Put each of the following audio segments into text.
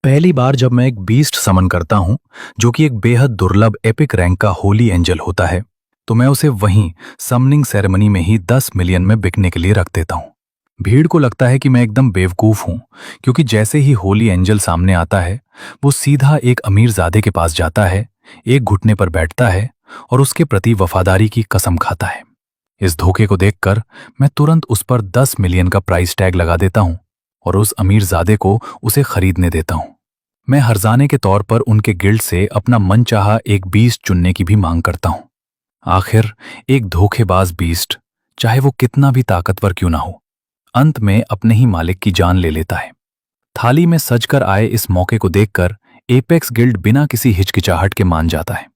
पहली बार जब मैं एक बीस्ट समन करता हूं, जो कि एक बेहद दुर्लभ एपिक रैंक का होली एंजल होता है, तो मैं उसे वहीं समनिंग सेरेमनी में ही 10 मिलियन में बिकने के लिए रख देता हूं। भीड़ को लगता है कि मैं एकदम बेवकूफ हूं, क्योंकि जैसे ही होली एंजल सामने आता है, वो सीधा एक अमीरजादे के पास जाता है, एक घुटने पर बैठता है और उसके प्रति वफादारी की कसम खाता है। इस धोखे को देखकर मैं तुरंत उस पर 10 मिलियन का प्राइस टैग लगा देता हूं और उस अमीरजादे को उसे खरीदने देता हूं। मैं हर्जाने के तौर पर उनके गिल्ड से अपना मनचाहा एक बीस्ट चुनने की भी मांग करता हूं। आखिर एक धोखेबाज बीस्ट, चाहे वो कितना भी ताकतवर क्यों ना हो, अंत में अपने ही मालिक की जान ले लेता है। थाली में सजकर आए इस मौके को देखकर एपेक्स गिल्ड बिना किसी हिचकिचाहट के मान जाता है।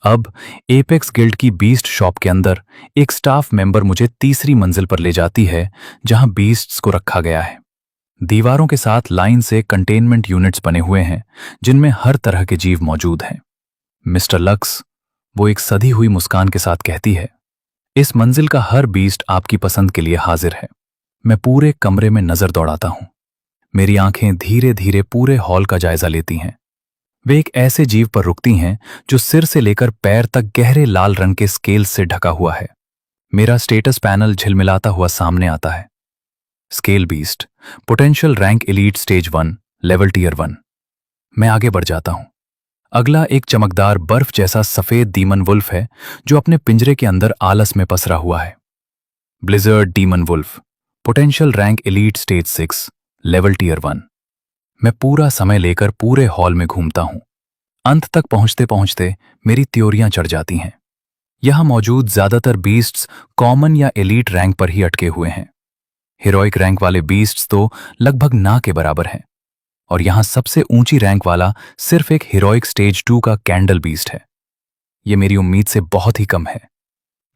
अब एपेक्स गिल्ड की बीस्ट शॉप के अंदर एक स्टाफ मेंबर मुझे तीसरी मंजिल पर ले जाती है, जहां बीस्ट्स को रखा गया है। दीवारों के साथ लाइन से कंटेनमेंट यूनिट्स बने हुए हैं, जिनमें हर तरह के जीव मौजूद हैं। मिस्टर लक्स, वो एक सधी हुई मुस्कान के साथ कहती है, इस मंजिल का हर बीस्ट आपकी पसंद के लिए हाजिर है। मैं पूरे कमरे में नजर दौड़ाता हूं। मेरी आंखें धीरे धीरे पूरे हॉल का जायजा लेती हैं। वे एक ऐसे जीव पर रुकती हैं जो सिर से लेकर पैर तक गहरे लाल रंग के स्केल से ढका हुआ है। मेरा स्टेटस पैनल झिलमिलाता हुआ सामने आता है। Scale beast, potential rank elite stage 1, level tier 1। मैं आगे बढ़ जाता हूं। अगला एक चमकदार बर्फ जैसा सफेद डीमन वुल्फ है, जो अपने पिंजरे के अंदर आलस में पसरा हुआ है। Blizzard demon wolf, potential rank elite stage 6, level tier 1। मैं पूरा समय लेकर पूरे हॉल में घूमता हूं। अंत तक पहुंचते पहुंचते मेरी त्योरियां चढ़ जाती हैं। यहां मौजूद ज्यादातर बीस्ट्स कॉमन या एलीट रैंक पर ही अटके हुए हैं। हीरोइक रैंक वाले बीस्ट्स तो लगभग ना के बराबर हैं, और यहां सबसे ऊंची रैंक वाला सिर्फ एक हीरोइक स्टेज 2 का कैंडल बीस्ट है। यह मेरी उम्मीद से बहुत ही कम है।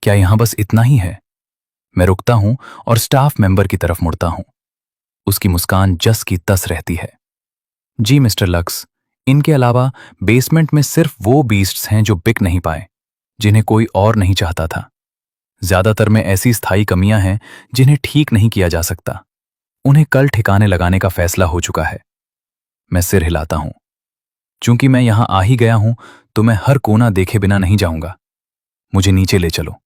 क्या यहां बस इतना ही है? मैं रुकता हूं और स्टाफ मेंबर की तरफ मुड़ता हूं। उसकी मुस्कान जस की तस रहती है। जी मिस्टर लक्स, इनके अलावा बेसमेंट में सिर्फ वो बीस्ट्स हैं जो बिक नहीं पाए, जिन्हें कोई और नहीं चाहता था। ज्यादातर में ऐसी स्थायी कमियां हैं जिन्हें ठीक नहीं किया जा सकता। उन्हें कल ठिकाने लगाने का फैसला हो चुका है। मैं सिर हिलाता हूं। चूंकि मैं यहां आ ही गया हूं, तो मैं हर कोना देखे बिना नहीं जाऊंगा। मुझे नीचे ले चलो।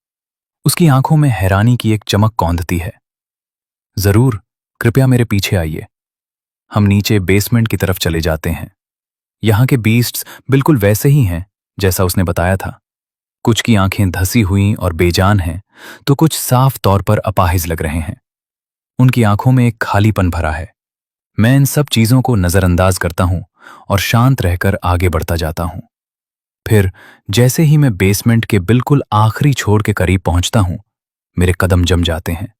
उसकी आंखों में हैरानी की एक चमक कौंधती है। जरूर, कृपया मेरे पीछे आइए। हम नीचे बेसमेंट की तरफ चले जाते हैं। यहां के बीस्ट्स बिल्कुल वैसे ही हैं जैसा उसने बताया था। कुछ की आंखें धसी हुई और बेजान हैं, तो कुछ साफ तौर पर अपाहिज लग रहे हैं। उनकी आंखों में एक खालीपन भरा है। मैं इन सब चीजों को नजरअंदाज करता हूं और शांत रहकर आगे बढ़ता जाता हूं। फिर जैसे ही मैं बेसमेंट के बिल्कुल आखिरी छोर के करीब पहुंचता हूं, मेरे कदम जम जाते हैं।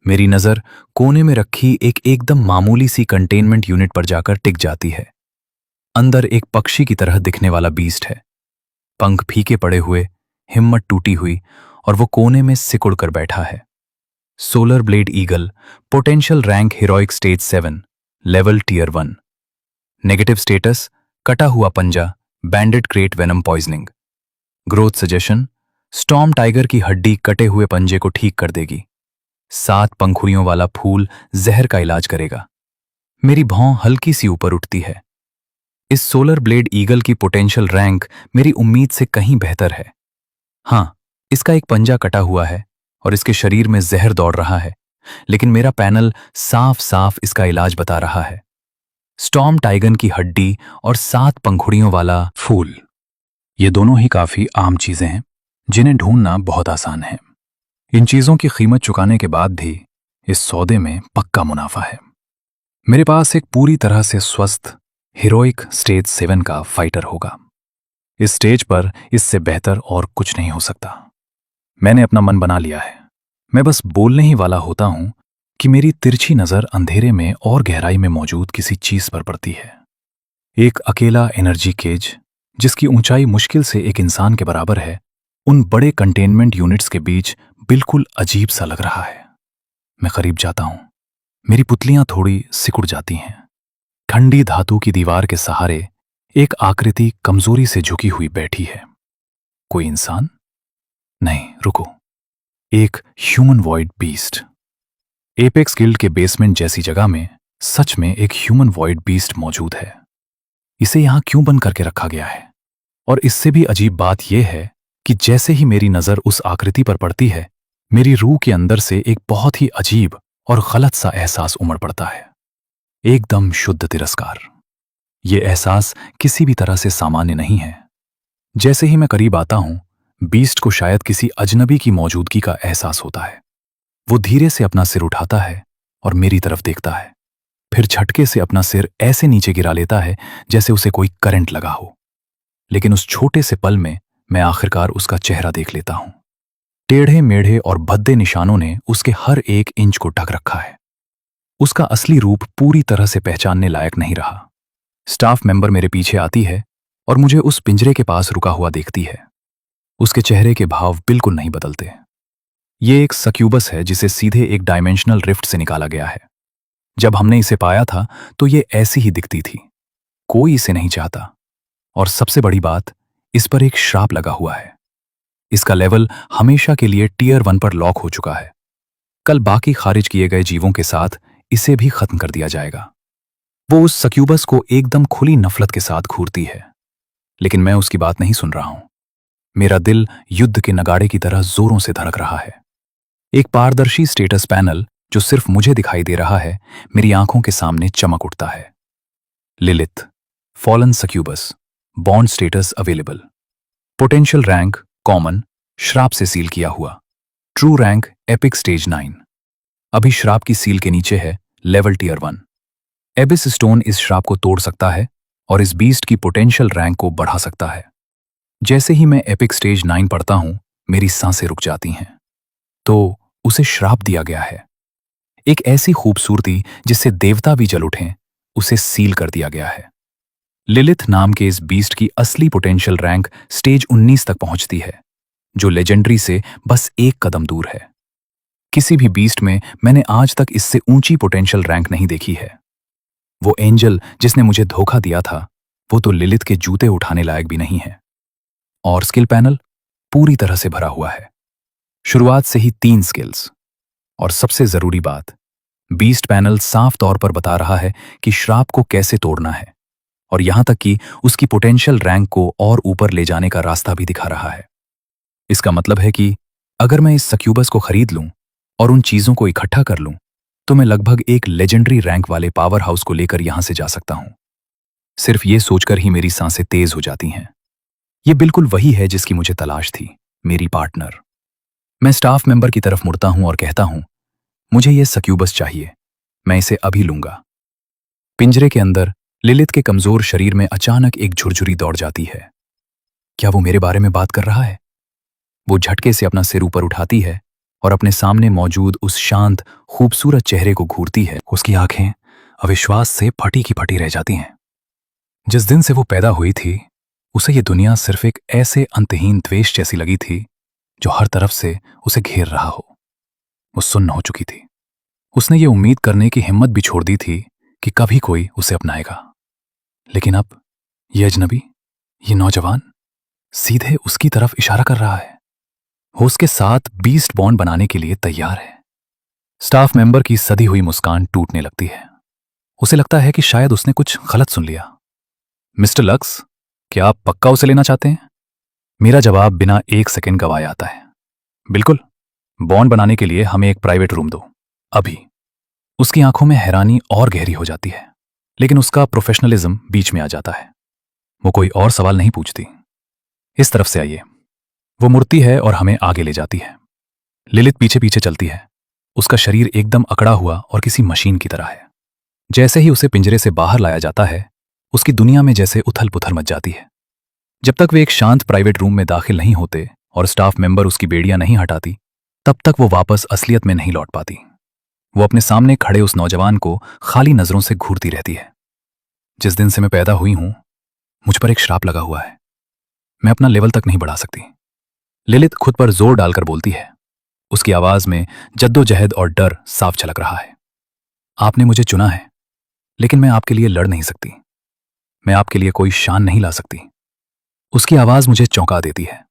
मेरी नजर कोने में रखी एक एकदम मामूली सी कंटेनमेंट यूनिट पर जाकर टिक जाती है। अंदर एक पक्षी की तरह दिखने वाला बीस्ट है। पंख फीके पड़े हुए, हिम्मत टूटी हुई, और वो कोने में सिकुड़ कर बैठा है। Solar blade eagle, potential rank heroic stage 7, level tier 1। Negative status, कटा हुआ पंजा, banded krait venom poisoning. Growth suggestion, storm tiger की हड्डी कटे हुए पंजे को ठीक कर देगी। 7 पंखुड़ियों वाला फूल जहर का इलाज करेगा। मेरी भौं हल्की सी ऊपर उठती है। इस सोलर ब्लेड ईगल की पोटेंशियल रैंक मेरी उम्मीद से कहीं बेहतर है। हां, इसका एक पंजा कटा हुआ है और इसके शरीर में जहर दौड़ रहा है, लेकिन मेरा पैनल साफ साफ इसका इलाज बता रहा है। स्टॉर्म टाइगन की हड्डी और 7 पंखुड़ियों वाला फूल, ये दोनों ही काफी आम चीजें हैं, जिन्हें ढूंढना बहुत आसान है। इन चीजों की कीमत चुकाने के बाद भी इस सौदे में पक्का मुनाफा है। मेरे पास एक पूरी तरह से स्वस्थ हीरोइक स्टेज 7 का फाइटर होगा। इस स्टेज पर इससे बेहतर और कुछ नहीं हो सकता। मैंने अपना मन बना लिया है। मैं बस बोलने ही वाला होता हूं कि मेरी तिरछी नजर अंधेरे में और गहराई में मौजूद किसी चीज पर पड़ती है। एक अकेला एनर्जी केज, जिसकी ऊंचाई मुश्किल से एक इंसान के बराबर है, उन बड़े कंटेनमेंट यूनिट्स के बीच बिल्कुल अजीब सा लग रहा है। मैं करीब जाता हूं। मेरी पुतलियां थोड़ी सिकुड़ जाती हैं। ठंडी धातु की दीवार के सहारे एक आकृति कमजोरी से झुकी हुई बैठी है। कोई इंसान? नहीं, रुको। एक human void beast. Apex guild के बेसमेंट जैसी जगह में सच में एक ह्यूमन वॉइड बीस्ट मौजूद है। इसे यहां क्यों बंद करके रखा गया है? और इससे भी अजीब बात यह है कि जैसे ही मेरी नजर उस आकृति पर पड़ती है, मेरी रूह के अंदर से एक बहुत ही अजीब और गलत सा एहसास उमड़ पड़ता है। एकदम शुद्ध तिरस्कार। ये एहसास किसी भी तरह से सामान्य नहीं है। जैसे ही मैं करीब आता हूं, बीस्ट को शायद किसी अजनबी की मौजूदगी का एहसास होता है। वो धीरे से अपना सिर उठाता है और मेरी तरफ देखता है, फिर झटके से अपना सिर ऐसे नीचे गिरा लेता है जैसे उसे कोई करंट लगा हो। लेकिन उस छोटे से पल में मैं आखिरकार उसका चेहरा देख लेता हूं। टेढ़े मेढ़े और भद्दे निशानों ने उसके हर एक इंच को ढक रखा है। उसका असली रूप पूरी तरह से पहचानने लायक नहीं रहा। स्टाफ मेंबर मेरे पीछे आती है और मुझे उस पिंजरे के पास रुका हुआ देखती है। उसके चेहरे के भाव बिल्कुल नहीं बदलते। ये एक सक्यूबस है जिसे सीधे एक डायमेंशनल रिफ्ट से निकाला गया है। जब हमने इसे पाया था तो ये ऐसी ही दिखती थी। कोई इसे नहीं चाहता। और सबसे बड़ी बात, इस पर एक श्राप लगा हुआ है। इसका लेवल हमेशा के लिए टियर 1 पर लॉक हो चुका है। कल बाकी खारिज किए गए जीवों के साथ इसे भी खत्म कर दिया जाएगा। वो उस सक्यूबस को एकदम खुली नफरत के साथ घूरती है, लेकिन मैं उसकी बात नहीं सुन रहा हूं। मेरा दिल युद्ध के नगाड़े की तरह जोरों से धड़क रहा है। एक पारदर्शी स्टेटस पैनल जो सिर्फ मुझे दिखाई दे रहा है, मेरी आंखों के सामने चमक उठता है। Lilith, fallen succubus, bond status available, potential rank common, श्राप से सील किया हुआ, ट्रू रैंक एपिक स्टेज 9। अभी श्राप की सील के नीचे है लेवल टियर 1। एबिस स्टोन इस श्राप को तोड़ सकता है और इस बीस्ट की पोटेंशियल रैंक को बढ़ा सकता है। जैसे ही मैं एपिक स्टेज 9 पढ़ता हूं, मेरी सांसें रुक जाती हैं। तो उसे श्राप दिया गया है। एक ऐसी खूबसूरती जिससे देवता भी जल उठें, उसे सील कर दिया गया है। लिलिथ नाम के इस बीस्ट की असली पोटेंशियल रैंक स्टेज 19 तक पहुंचती है, जो लेजेंडरी से बस एक कदम दूर है। किसी भी बीस्ट में मैंने आज तक इससे ऊंची पोटेंशियल रैंक नहीं देखी है। वो एंजल जिसने मुझे धोखा दिया था, वो तो लिलिथ के जूते उठाने लायक भी नहीं है। और स्किल पैनल पूरी तरह से भरा हुआ है। शुरुआत से ही 3 स्किल्स। और सबसे जरूरी बात, बीस्ट पैनल साफ तौर पर बता रहा है कि श्राप को कैसे तोड़ना है, और यहां तक कि उसकी पोटेंशियल रैंक को और ऊपर ले जाने का रास्ता भी दिखा रहा है। इसका मतलब है कि अगर मैं इस सक्यूबस को खरीद लूं और उन चीजों को इकट्ठा कर लूं, तो मैं लगभग एक लेजेंडरी रैंक वाले पावर हाउस को लेकर यहां से जा सकता हूं। सिर्फ ये सोचकर ही मेरी सांसें तेज हो जाती हैं। ये बिल्कुल वही है जिसकी मुझे तलाश थी, मेरी पार्टनर। मैं स्टाफ मेंबर की तरफ मुड़ता हूं और कहता हूं, मुझे ये सक्यूबस चाहिए, मैं इसे अभी लूंगा। पिंजरे के अंदर लिलिथ के कमजोर शरीर में अचानक एक झुरझुरी दौड़ जाती है। क्या वो मेरे बारे में बात कर रहा है? वो झटके से अपना सिर ऊपर उठाती है और अपने सामने मौजूद उस शांत, खूबसूरत चेहरे को घूरती है। उसकी आंखें अविश्वास से फटी की फटी रह जाती हैं। जिस दिन से वो पैदा हुई थी, उसे ये दुनिया सिर्फ एक ऐसे अंतहीन द्वेष जैसी लगी थी जो हर तरफ से उसे घेर रहा हो। वो सुन्न हो चुकी थी। उसने ये उम्मीद करने की हिम्मत भी छोड़ दी थी कि कभी कोई उसे अपनाएगा। लेकिन अब ये अजनबी, ये नौजवान सीधे उसकी तरफ इशारा कर रहा है। वो उसके साथ बीस्ट बॉन्ड बनाने के लिए तैयार है। स्टाफ मेंबर की सधी हुई मुस्कान टूटने लगती है। उसे लगता है कि शायद उसने कुछ गलत सुन लिया। मिस्टर लक्स, क्या आप पक्का उसे लेना चाहते हैं? मेरा जवाब बिना एक सेकंड गवाए आता है। बिल्कुल, बॉन्ड बनाने के लिए हमें एक प्राइवेट रूम दो, अभी। उसकी आंखों में हैरानी और गहरी हो जाती है, लेकिन उसका प्रोफेशनलिज्म बीच में आ जाता है। वो कोई और सवाल नहीं पूछती। इस तरफ से आइए। वो मुड़ती है और हमें आगे ले जाती है। लिलिथ पीछे पीछे चलती है। उसका शरीर एकदम अकड़ा हुआ और किसी मशीन की तरह है। जैसे ही उसे पिंजरे से बाहर लाया जाता है, उसकी दुनिया में जैसे उथल पुथल मच जाती है। जब तक वे एक शांत प्राइवेट रूम में दाखिल नहीं होते और स्टाफ मेंबर उसकी बेड़ियां नहीं हटाती, तब तक वो वापस असलियत में नहीं लौट पाती। वो अपने सामने खड़े उस नौजवान को खाली नजरों से घूरती रहती है। जिस दिन से मैं पैदा हुई हूं, मुझ पर एक श्राप लगा हुआ है। मैं अपना लेवल तक नहीं बढ़ा सकती। लिलिथ खुद पर जोर डालकर बोलती है। उसकी आवाज में जद्दोजहद और डर साफ झलक रहा है। आपने मुझे चुना है, लेकिन मैं आपके लिए लड़ नहीं सकती। मैं आपके लिए कोई शान नहीं ला सकती। उसकी आवाज मुझे चौंका देती है।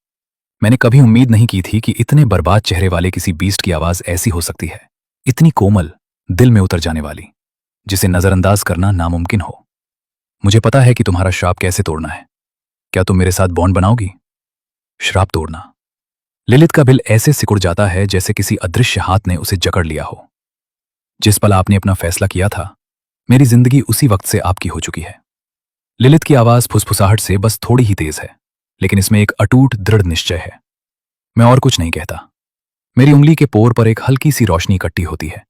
मैंने कभी उम्मीद नहीं की थी कि इतने बर्बाद चेहरे वाले किसी बीस्ट की आवाज ऐसी हो सकती है, इतनी कोमल, दिल में उतर जाने वाली, जिसे नजरअंदाज करना नामुमकिन हो। मुझे पता है कि तुम्हारा श्राप कैसे तोड़ना है। क्या तुम मेरे साथ बॉन्ड बनाओगी? श्राप तोड़ना। लिलित का दिल ऐसे सिकुड़ जाता है जैसे किसी अदृश्य हाथ ने उसे जकड़ लिया हो। जिस पल आपने अपना फैसला किया था, मेरी जिंदगी उसी वक्त से आपकी हो चुकी है। लिलित की आवाज फुसफुसाहट से बस थोड़ी ही तेज है, लेकिन इसमें एक अटूट दृढ़ निश्चय है। मैं और कुछ नहीं कहता। मेरी उंगली के पोर पर एक हल्की सी रोशनी इकट्ठी होती है।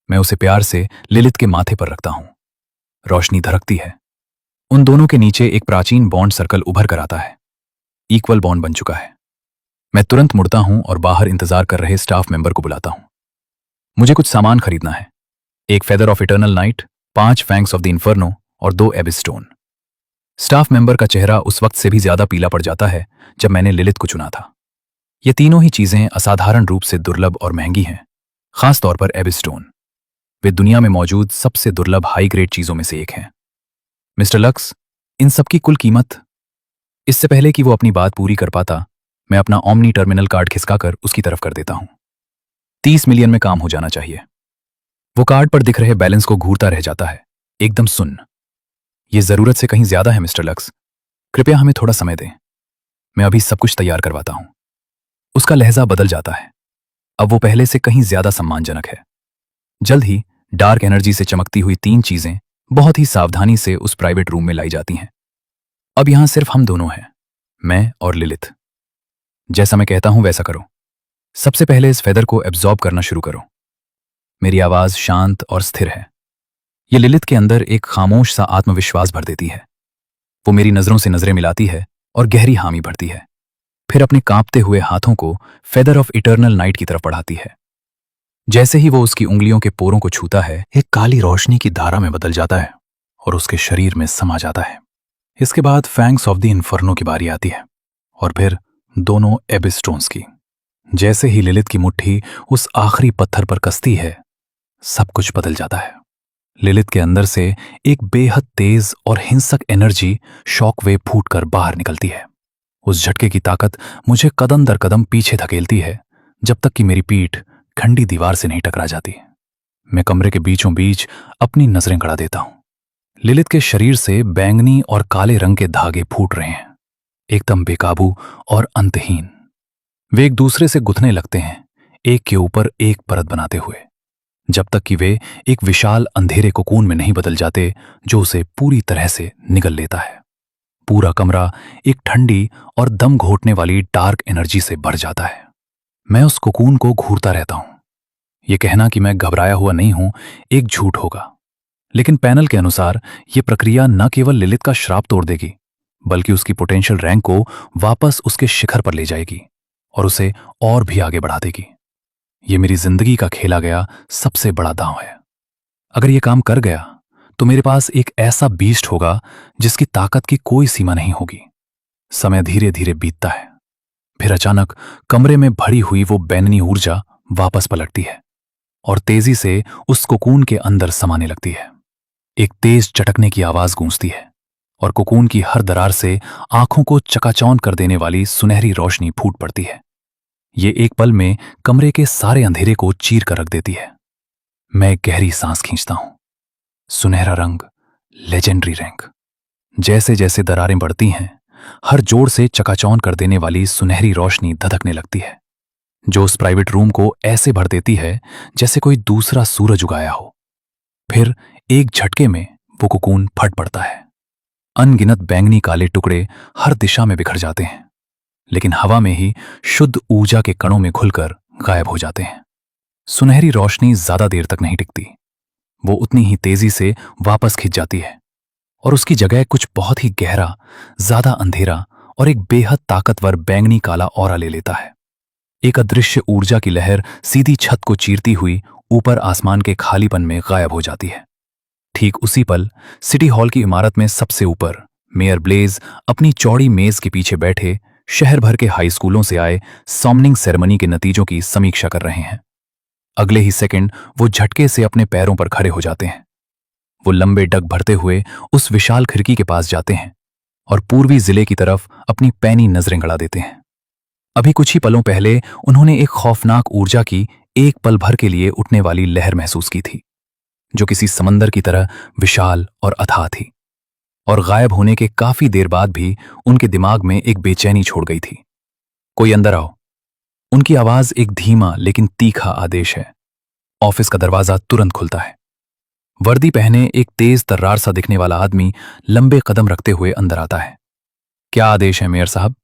मैं उसे प्यार से लिलित के माथे पर रखता हूं। रोशनी धड़कती है। उन दोनों के नीचे एक प्राचीन बॉन्ड सर्कल उभर कर आता है। इक्वल बॉन्ड बन चुका है। मैं तुरंत मुड़ता हूं और बाहर इंतजार कर रहे स्टाफ मेंबर को बुलाता हूं। मुझे कुछ सामान खरीदना है। एक feather of eternal night, 5 fangs of the inferno और 2 एबिस स्टोन। स्टाफ मेंबर का चेहरा उस वक्त से भी ज्यादा पीला पड़ जाता है जब मैंने लिलित को चुना था। ये तीनों ही चीजें असाधारण रूप से दुर्लभ और महंगी हैं, खासतौर पर एबिस स्टोन। वे दुनिया में मौजूद सबसे दुर्लभ हाई ग्रेड चीजों में से एक हैं। मिस्टर लक्स, इन सबकी कुल कीमत। इससे पहले कि वो अपनी बात पूरी कर पाता, मैं अपना ओमनी टर्मिनल कार्ड खिसकाकर उसकी तरफ कर देता हूं। 30 मिलियन में काम हो जाना चाहिए। वो कार्ड पर दिख रहे बैलेंस को घूरता रह जाता है, एकदम सुन्न। ये जरूरत से कहीं ज्यादा है मिस्टर लक्स। कृपया हमें थोड़ा समय दें। मैं अभी सब कुछ तैयार करवाता हूं। उसका लहजा बदल जाता है। अब वो पहले से कहीं ज्यादा सम्मानजनक है। जल्द ही डार्क एनर्जी से चमकती हुई 3 चीजें बहुत ही सावधानी से उस प्राइवेट रूम में लाई जाती हैं। अब यहां सिर्फ हम दोनों हैं, मैं और लिलित। जैसा मैं कहता हूं वैसा करो। सबसे पहले इस फेदर को एब्जॉर्ब करना शुरू करो। मेरी आवाज शांत और स्थिर है। ये लिलित के अंदर एक खामोश सा आत्मविश्वास भर देती है। वो मेरी नजरों से नजरें मिलाती है और गहरी हामी भरती है। फिर अपने कांपते हुए हाथों को फेदर ऑफ इटर्नल नाइट की तरफ बढ़ाती है। जैसे ही वो उसकी उंगलियों के पोरों को छूता है, एक काली रोशनी की धारा में बदल जाता है और उसके शरीर में समा जाता है। इसके बाद फैंग्स ऑफ द इन्फर्नो की बारी आती है और फिर दोनों एबिस स्टोन्स की। जैसे ही लिलित की मुट्ठी उस आखिरी पत्थर पर कसती है, सब कुछ बदल जाता है। लिलित के अंदर से एक बेहद तेज और हिंसक एनर्जी शॉकवेव फूटकर बाहर निकलती है। उस झटके की ताकत मुझे कदम दर कदम पीछे धकेलती है, जब तक कि मेरी पीठ खंडी दीवार से नहीं टकरा जाती। मैं कमरे के बीचों बीच अपनी नजरें गड़ा देता हूं। लिलित के शरीर से बैंगनी और काले रंग के धागे फूट रहे हैं, एकदम बेकाबू और अंतहीन। वे एक दूसरे से गुथने लगते हैं, एक के ऊपर एक परत बनाते हुए, जब तक कि वे एक विशाल अंधेरे कोकून में नहीं बदल जाते जो उसे पूरी तरह से निगल लेता है। पूरा कमरा एक ठंडी और दम घोटने वाली डार्क एनर्जी से भर जाता है। मैं उस कोकून को घूरता रहता हूं। यह कहना कि मैं घबराया हुआ नहीं हूं एक झूठ होगा, लेकिन पैनल के अनुसार यह प्रक्रिया न केवल लिलित का श्राप तोड़ देगी, बल्कि उसकी पोटेंशियल रैंक को वापस उसके शिखर पर ले जाएगी और उसे और भी आगे बढ़ा देगी। यह मेरी जिंदगी का खेला गया सबसे बड़ा दांव है। अगर यह काम कर गया तो मेरे पास एक ऐसा बीस्ट होगा जिसकी ताकत की कोई सीमा नहीं होगी। समय धीरे धीरे बीतता है। फिर अचानक कमरे में भरी हुई वो बैंगनी ऊर्जा वापस पलटती है और तेजी से उस कोकून के अंदर समाने लगती है। एक तेज चटकने की आवाज गूंजती है और कोकून की हर दरार से आंखों को चकाचौंध कर देने वाली सुनहरी रोशनी फूट पड़ती है। ये एक पल में कमरे के सारे अंधेरे को चीर कर रख देती है। मैं गहरी सांस खींचता हूं। सुनहरा रंग, लेजेंडरी रैंक। जैसे जैसे दरारें बढ़ती हैं, हर जोड़ से चकाचौंध कर देने वाली सुनहरी रोशनी धधकने लगती है, जो उस प्राइवेट रूम को ऐसे भर देती है जैसे कोई दूसरा सूरज उगाया हो। फिर एक झटके में वो कोकून फट पड़ता है। अनगिनत बैंगनी काले टुकड़े हर दिशा में बिखर जाते हैं, लेकिन हवा में ही शुद्ध ऊर्जा के कणों में घुलकर गायब हो जाते हैं। सुनहरी रोशनी ज्यादा देर तक नहीं टिकती। वो उतनी ही तेजी से वापस खिंच जाती है और उसकी जगह कुछ बहुत ही गहरा, ज्यादा अंधेरा और एक बेहद ताकतवर बैंगनी काला ऑरा ले लेता है। एक अदृश्य ऊर्जा की लहर सीधी छत को चीरती हुई ऊपर आसमान के खालीपन में गायब हो जाती है। ठीक उसी पल सिटी हॉल की इमारत में सबसे ऊपर मेयर ब्लेज अपनी चौड़ी मेज के पीछे बैठे शहर भर के हाई स्कूलों से आए सॉमनिंग सेरेमनी के नतीजों की समीक्षा कर रहे हैं। अगले ही सेकंड वो झटके से अपने पैरों पर खड़े हो जाते हैं। वो लंबे डग भरते हुए उस विशाल खिड़की के पास जाते हैं और पूर्वी जिले की तरफ अपनी पैनी नजरें गड़ा देते हैं। अभी कुछ ही पलों पहले उन्होंने एक खौफनाक ऊर्जा की एक पल भर के लिए उठने वाली लहर महसूस की थी, जो किसी समंदर की तरह विशाल और अथाह थी। और गायब होने के काफी देर बाद भी उनके दिमाग में एक बेचैनी छोड़ गई थी। कोई अंदर आओ। उनकी आवाज एक धीमा लेकिन तीखा आदेश है। ऑफिस का दरवाजा तुरंत खुलता है। वर्दी पहने एक तेज तर्रार सा दिखने वाला आदमी लंबे कदम रखते हुए अंदर आता है। क्या आदेश है मेयर साहब?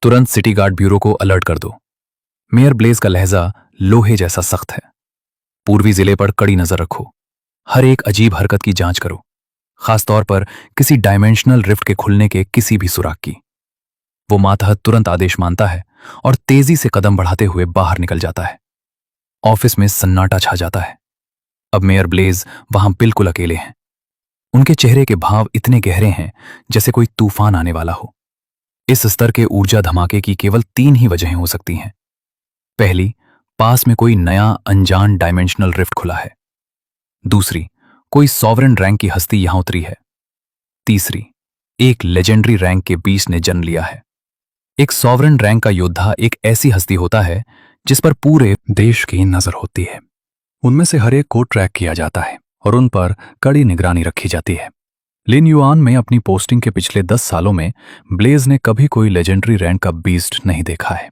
तुरंत सिटी गार्ड ब्यूरो को अलर्ट कर दो। मेयर ब्लेज का लहजा लोहे जैसा सख्त है। पूर्वी जिले पर कड़ी नजर रखो। हर एक अजीब हरकत की जांच करो, खासतौर पर किसी डायमेंशनल रिफ्ट के खुलने के किसी भी सुराग की। वो मातहत तुरंत आदेश मानता है और तेजी से कदम बढ़ाते हुए बाहर निकल जाता है। ऑफिस में सन्नाटा छा जाता है। अब मेयर ब्लेज वहां बिल्कुल अकेले हैं। उनके चेहरे के भाव इतने गहरे हैं जैसे कोई तूफान आने वाला हो। इस स्तर के ऊर्जा धमाके की केवल 3 ही वजहें हो सकती हैं। पहली, पास में कोई नया अनजान डायमेंशनल रिफ्ट खुला है। दूसरी, कोई सॉवरेन रैंक की हस्ती यहां उतरी है। तीसरी, एक लेजेंडरी रैंक के बीच ने जन्म लिया है। एक सॉवरेन रैंक का योद्धा एक ऐसी हस्ती होता है जिस पर पूरे देश की नजर होती है। उनमें से हर एक को ट्रैक किया जाता है और उन पर कड़ी निगरानी रखी जाती है। लिन युआन में अपनी पोस्टिंग के पिछले 10 सालों में ब्लेज ने कभी कोई लेजेंडरी रैंक का बीस्ट नहीं देखा है।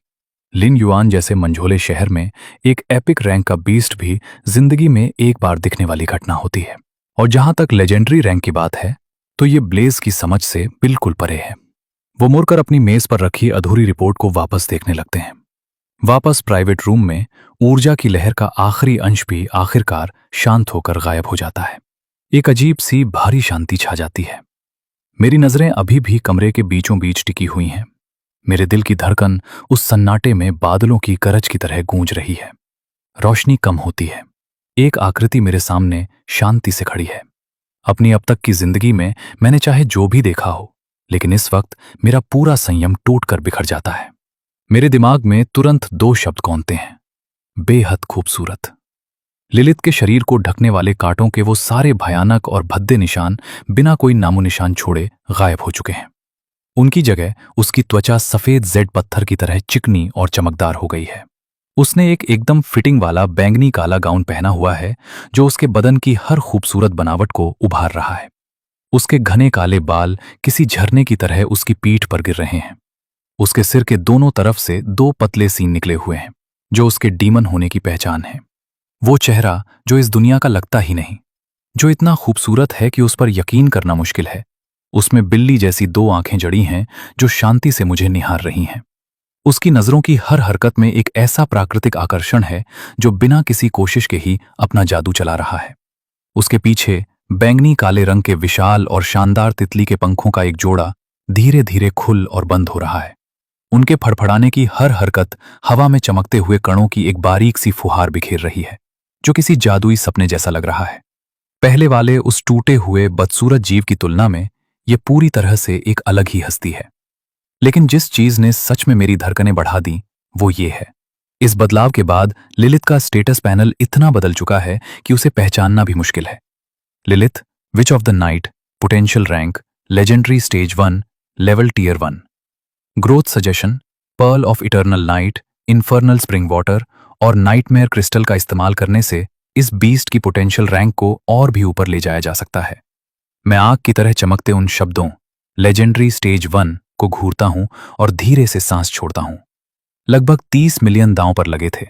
लिन युआन जैसे मंझोले शहर में एक एपिक रैंक का बीस्ट भी जिंदगी में एक बार दिखने वाली घटना होती है। और जहां तक लेजेंडरी रैंक की बात है तो ये ब्लेज की समझ से बिल्कुल परे है। वो मुड़कर अपनी मेज पर रखी अधूरी रिपोर्ट को वापस देखने लगते हैं। वापस प्राइवेट रूम में ऊर्जा की लहर का आखिरी अंश भी आखिरकार शांत होकर गायब हो जाता है। एक अजीब सी भारी शांति छा जाती है। मेरी नजरें अभी भी कमरे के बीचों बीच टिकी हुई हैं। मेरे दिल की धड़कन उस सन्नाटे में बादलों की गरज की तरह गूंज रही है। रोशनी कम होती है। एक आकृति मेरे सामने शांति से खड़ी है। अपनी अब तक की जिंदगी में मैंने चाहे जो भी देखा हो, लेकिन इस वक्त मेरा पूरा संयम टूटकर बिखर जाता है। मेरे दिमाग में तुरंत 2 शब्द गूंजते हैं, बेहद खूबसूरत। लिलित के शरीर को ढकने वाले कांटों के वो सारे भयानक और भद्दे निशान बिना कोई नामो निशान छोड़े गायब हो चुके हैं। उनकी जगह उसकी त्वचा सफेद जेड पत्थर की तरह चिकनी और चमकदार हो गई है। उसने एक एकदम फिटिंग वाला बैंगनी काला गाउन पहना हुआ है जो उसके बदन की हर खूबसूरत बनावट को उभार रहा है। उसके घने काले बाल किसी झरने की तरह उसकी पीठ पर गिर रहे हैं। उसके सिर के दोनों तरफ से 2 पतले सीन निकले हुए हैं जो उसके डीमन होने की पहचान है। वो चेहरा जो इस दुनिया का लगता ही नहीं, जो इतना खूबसूरत है कि उस पर यकीन करना मुश्किल है। उसमें बिल्ली जैसी 2 आंखें जड़ी हैं जो शांति से मुझे निहार रही हैं। उसकी नजरों की हर हरकत में एक ऐसा प्राकृतिक आकर्षण है जो बिना किसी कोशिश के ही अपना जादू चला रहा है। उसके पीछे बैंगनी काले रंग के विशाल और शानदार तितली के पंखों का एक जोड़ा धीरे धीरे खुल और बंद हो रहा है। उनके फड़फड़ाने की हर हरकत हवा में चमकते हुए कणों की एक बारीक सी फुहार बिखेर रही है जो किसी जादुई सपने जैसा लग रहा है। पहले वाले उस टूटे हुए बदसूरत जीव की तुलना में यह पूरी तरह से एक अलग ही हस्ती है। लेकिन जिस चीज ने सच में मेरी धड़कनें बढ़ा दी वो ये है, इस बदलाव के बाद लिलित का स्टेटस पैनल इतना बदल चुका है कि उसे पहचानना भी मुश्किल है। Lilith, witch of the night, potential rank, legendary stage 1, level tier 1, growth suggestion, pearl of eternal night, infernal spring water और नाइटमेयर क्रिस्टल का इस्तेमाल करने से इस बीस्ट की पोटेंशियल रैंक को और भी ऊपर ले जाया जा सकता है। मैं आग की तरह चमकते उन शब्दों लेजेंडरी स्टेज 1 को घूरता हूं और धीरे से सांस छोड़ता हूं। लगभग 30 मिलियन दांव पर लगे थे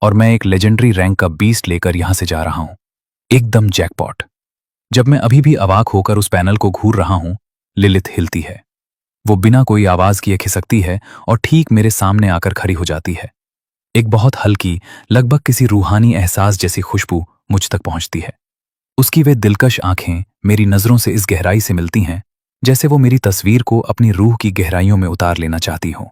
और मैं एक लेजेंडरी रैंक का बीस्ट लेकर यहां से जा रहा हूं। एकदम जैकपॉट। जब मैं अभी भी अवाक होकर उस पैनल को घूर रहा हूं, लिलित हिलती है। वो बिना कोई आवाज किए खिसकती है और ठीक मेरे सामने आकर खड़ी हो जाती है। एक बहुत हल्की, लगभग किसी रूहानी एहसास जैसी खुशबू मुझ तक पहुंचती है। उसकी वे दिलकश आंखें मेरी नजरों से इस गहराई से मिलती हैं जैसे वो मेरी तस्वीर को अपनी रूह की गहराइयों में उतार लेना चाहती हो।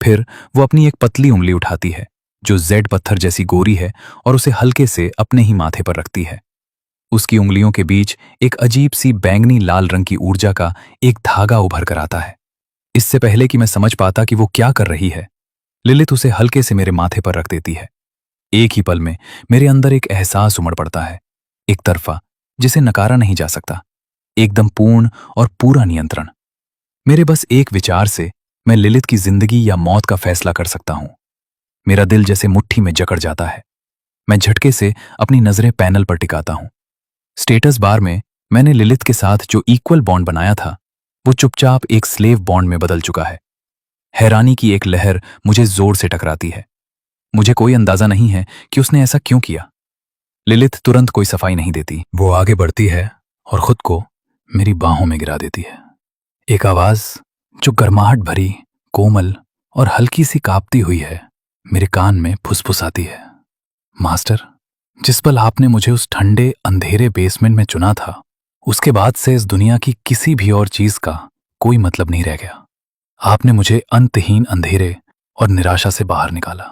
फिर वो अपनी एक पतली उंगली उठाती है जो जेड पत्थर जैसी गोरी है और उसे हल्के से अपने ही माथे पर रखती है। उसकी उंगलियों के बीच एक अजीब सी बैंगनी लाल रंग की ऊर्जा का एक धागा उभर कर आता है। इससे पहले कि मैं समझ पाता कि वो क्या कर रही है, लिलित उसे हल्के से मेरे माथे पर रख देती है। एक ही पल में मेरे अंदर एक एहसास उमड़ पड़ता है, एक तरफा जिसे नकारा नहीं जा सकता, एकदम पूर्ण और पूरा नियंत्रण। मेरे बस एक विचार से मैं लिलित की जिंदगी या मौत का फैसला कर सकता हूं। मेरा दिल जैसे मुट्ठी में जकड़ जाता है। मैं झटके से अपनी नजरें पैनल पर टिकाता हूं। स्टेटस बार में मैंने लिलिथ के साथ जो इक्वल बॉन्ड बनाया था वो चुपचाप एक स्लेव बॉन्ड में बदल चुका है। हैरानी की एक लहर मुझे जोर से टकराती है। मुझे कोई अंदाजा नहीं है कि उसने ऐसा क्यों किया। लिलिथ तुरंत कोई सफाई नहीं देती। वो आगे बढ़ती है और खुद को मेरी बाहों में गिरा देती है। एक आवाज जो गर्माहट भरी, कोमल और हल्की सी कांपती हुई है मेरे कान में फुसफुसाती है। मास्टर, जिस पल आपने मुझे उस ठंडे अंधेरे बेसमेंट में चुना था, उसके बाद से इस दुनिया की किसी भी और चीज का कोई मतलब नहीं रह गया। आपने मुझे अंतहीन अंधेरे और निराशा से बाहर निकाला।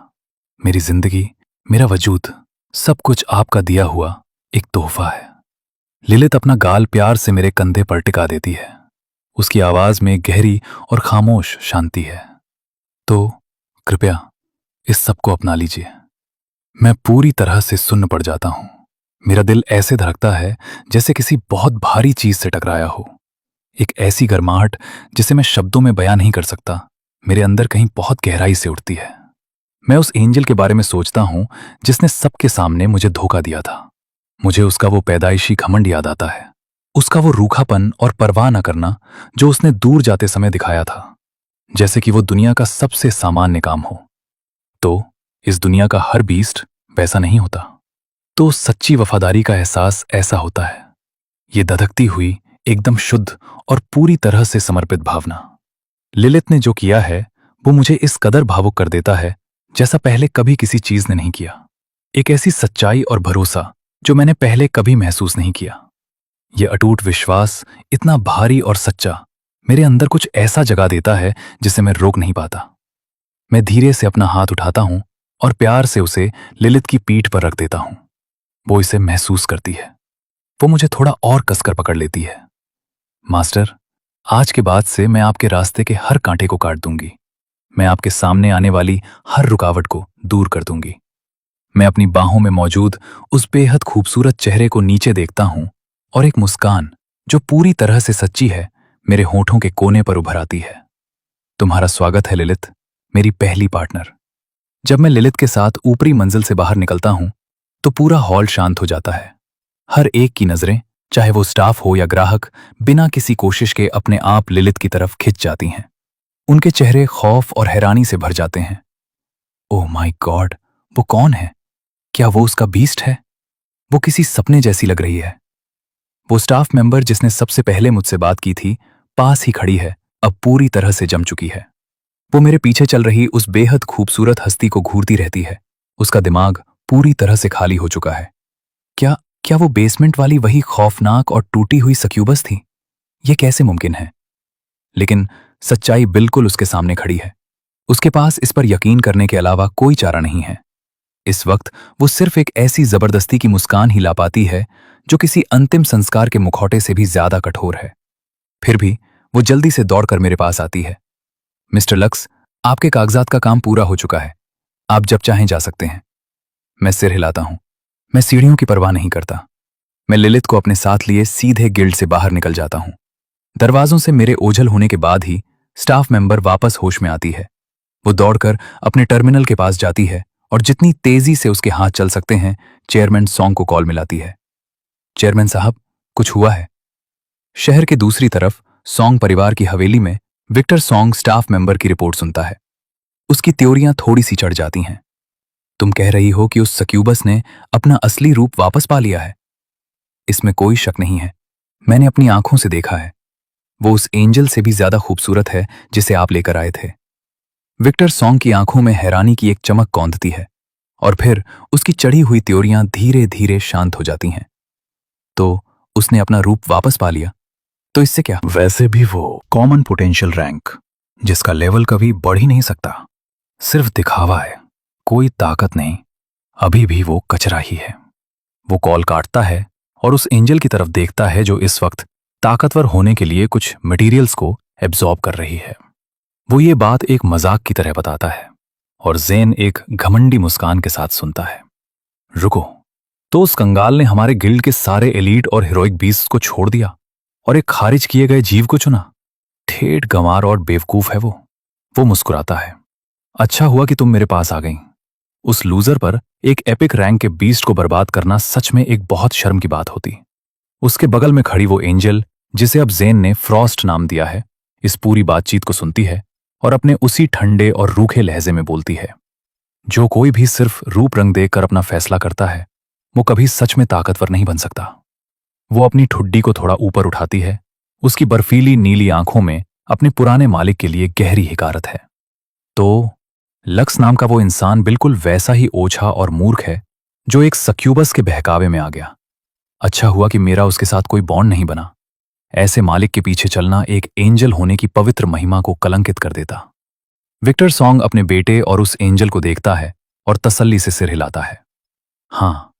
मेरी जिंदगी, मेरा वजूद, सब कुछ आपका दिया हुआ एक तोहफा है। लिलिथ अपना गाल प्यार से मेरे कंधे पर टिका देती है। उसकी आवाज में गहरी और खामोश शांति है। तो कृपया इस सब को अपना लीजिए। मैं पूरी तरह से सुन्न पड़ जाता हूं। मेरा दिल ऐसे धड़कता है जैसे किसी बहुत भारी चीज से टकराया हो। एक ऐसी गर्माहट जिसे मैं शब्दों में बयां नहीं कर सकता, मेरे अंदर कहीं बहुत गहराई से उठती है। मैं उस एंजल के बारे में सोचता हूं जिसने सबके सामने मुझे धोखा दिया था। मुझे उसका वो पैदाइशी घमंड याद आता है, उसका वो रूखापन और परवाह न करना जो उसने दूर जाते समय दिखाया था, जैसे कि वो दुनिया का सबसे सामान्य काम हो। तो इस दुनिया का हर बीस्ट वैसा नहीं होता। तो सच्ची वफादारी का एहसास ऐसा होता है, ये धधकती हुई, एकदम शुद्ध और पूरी तरह से समर्पित भावना। लिलिथ ने जो किया है वो मुझे इस कदर भावुक कर देता है जैसा पहले कभी किसी चीज ने नहीं किया। एक ऐसी सच्चाई और भरोसा जो मैंने पहले कभी महसूस नहीं किया। यह अटूट विश्वास, इतना भारी और सच्चा, मेरे अंदर कुछ ऐसा जगा देता है जिसे मैं रोक नहीं पाता। मैं धीरे से अपना हाथ उठाता हूं और प्यार से उसे लिलिथ की पीठ पर रख देता हूं। वो इसे महसूस करती है। वो मुझे थोड़ा और कसकर पकड़ लेती है। मास्टर, आज के बाद से मैं आपके रास्ते के हर कांटे को काट दूंगी। मैं आपके सामने आने वाली हर रुकावट को दूर कर दूंगी। मैं अपनी बाहों में मौजूद उस बेहद खूबसूरत चेहरे को नीचे देखता हूं और एक मुस्कान जो पूरी तरह से सच्ची है मेरे होठों के कोने पर उभर आती है। तुम्हारा स्वागत है लिलिथ, मेरी पहली पार्टनर। जब मैं लिलिथ के साथ ऊपरी मंजिल से बाहर निकलता हूं तो पूरा हॉल शांत हो जाता है। हर एक की नजरें, चाहे वो स्टाफ हो या ग्राहक, बिना किसी कोशिश के अपने आप लिलिथ की तरफ खिंच जाती हैं। उनके चेहरे खौफ और हैरानी से भर जाते हैं। ओह माय गॉड, वो कौन है? क्या वो उसका बीस्ट है? वो किसी सपने जैसी लग रही है। वो स्टाफ मेंबर जिसने सबसे पहले मुझसे बात की थी, पास ही खड़ी है, अब पूरी तरह से जम चुकी है। वो मेरे पीछे चल रही उस बेहद खूबसूरत हस्ती को घूरती रहती है। उसका दिमाग पूरी तरह से खाली हो चुका है। क्या वो बेसमेंट वाली वही खौफनाक और टूटी हुई सक्यूबस थी? ये कैसे मुमकिन है? लेकिन सच्चाई बिल्कुल उसके सामने खड़ी है। उसके पास इस पर यकीन करने के अलावा कोई चारा नहीं है। इस वक्त वो सिर्फ एक ऐसी जबरदस्ती की मुस्कान ही ला पाती है जो किसी अंतिम संस्कार के मुखौटे से भी ज्यादा कठोर है। फिर भी वो जल्दी से दौड़कर मेरे पास आती है। मिस्टर लक्स, आपके कागजात का काम पूरा हो चुका है। आप जब चाहें जा सकते हैं। मैं सिर हिलाता हूं। मैं सीढ़ियों की परवाह नहीं करता। मैं लिलिथ को अपने साथ लिए सीधे गिल्ड से बाहर निकल जाता हूं। दरवाजों से मेरे ओझल होने के बाद ही स्टाफ मेंबर वापस होश में आती है। वो दौड़कर अपने टर्मिनल के पास जाती है और जितनी तेजी से उसके हाथ चल सकते हैं चेयरमैन सॉन्ग को कॉल मिलाती है। चेयरमैन साहब, कुछ हुआ है? शहर के दूसरी तरफ सॉन्ग परिवार की हवेली में विक्टर सॉन्ग स्टाफ मेंबर की रिपोर्ट सुनता है। उसकी त्योरियां थोड़ी सी चढ़ जाती हैं। तुम कह रही हो कि उस सक्यूबस ने अपना असली रूप वापस पा लिया है? इसमें कोई शक नहीं है। मैंने अपनी आंखों से देखा है। वो उस एंजल से भी ज्यादा खूबसूरत है जिसे आप लेकर आए थे। विक्टर सॉन्ग की आंखों में हैरानी की एक चमक कौंधती है और फिर उसकी चढ़ी हुई त्योरियां धीरे धीरे शांत हो जाती हैं। तो उसने अपना रूप वापस पा लिया? तो इससे क्या? वैसे भी वो कॉमन पोटेंशियल रैंक, जिसका लेवल कभी बढ़ ही नहीं सकता, सिर्फ दिखावा है, कोई ताकत नहीं। अभी भी वो कचरा ही है। वो कॉल काटता है और उस एंजल की तरफ देखता है जो इस वक्त ताकतवर होने के लिए कुछ मटेरियल्स को एब्जॉर्ब कर रही है। वो ये बात एक मजाक की तरह बताता है और ज़ेन एक घमंडी मुस्कान के साथ सुनता है। रुको, तो उस कंगाल ने हमारे गिल्ड के सारे एलीट और हीरोइक बीस्ट को छोड़ दिया और एक खारिज किए गए जीव को चुना? ठेठ गंवार और बेवकूफ है वो मुस्कुराता है। अच्छा हुआ कि तुम मेरे पास आ गई। उस लूजर पर एक एपिक रैंक के बीस्ट को बर्बाद करना सच में एक बहुत शर्म की बात होती। उसके बगल में खड़ी वो एंजल, जिसे अब जेन ने फ्रॉस्ट नाम दिया है, इस पूरी बातचीत को सुनती है और अपने उसी ठंडे और रूखे लहजे में बोलती है। जो कोई भी सिर्फ रूप रंग देखकर अपना फैसला करता है, वो कभी सच में ताकतवर नहीं बन सकता। वो अपनी ठुड्डी को थोड़ा ऊपर उठाती है, उसकी बर्फीली नीली आंखों में अपने पुराने मालिक के लिए गहरी हिकारत है। तो लक्स नाम का वो इंसान बिल्कुल वैसा ही ओछा और मूर्ख है जो एक सक्यूबस के बहकावे में आ गया। अच्छा हुआ कि मेरा उसके साथ कोई बॉन्ड नहीं बना। ऐसे मालिक के पीछे चलना एक एंजल होने की पवित्र महिमा को कलंकित कर देता। विक्टर सॉन्ग अपने बेटे और उस एंजल को देखता है और तसल्ली से सिर हिलाता है। हाँ,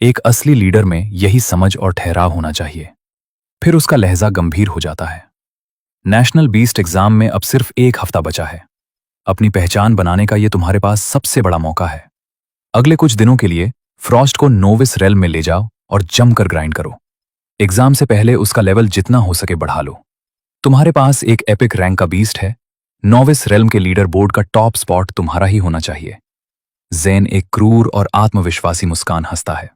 एक असली लीडर में यही समझ और ठहराव होना चाहिए। फिर उसका लहजा गंभीर हो जाता है। नेशनल बीस्ट एग्जाम में अब सिर्फ 1 हफ्ता बचा है। अपनी पहचान बनाने का यह तुम्हारे पास सबसे बड़ा मौका है। अगले कुछ दिनों के लिए फ्रॉस्ट को नोविस रेल्म में ले जाओ और जमकर ग्राइंड करो। एग्जाम से पहले उसका लेवल जितना हो सके बढ़ा लो। तुम्हारे पास एक एपिक रैंक का बीस्ट है। नोविस रेल्म के लीडर बोर्ड का टॉप स्पॉट तुम्हारा ही होना चाहिए। जेन एक क्रूर और आत्मविश्वासी मुस्कान हंसता है।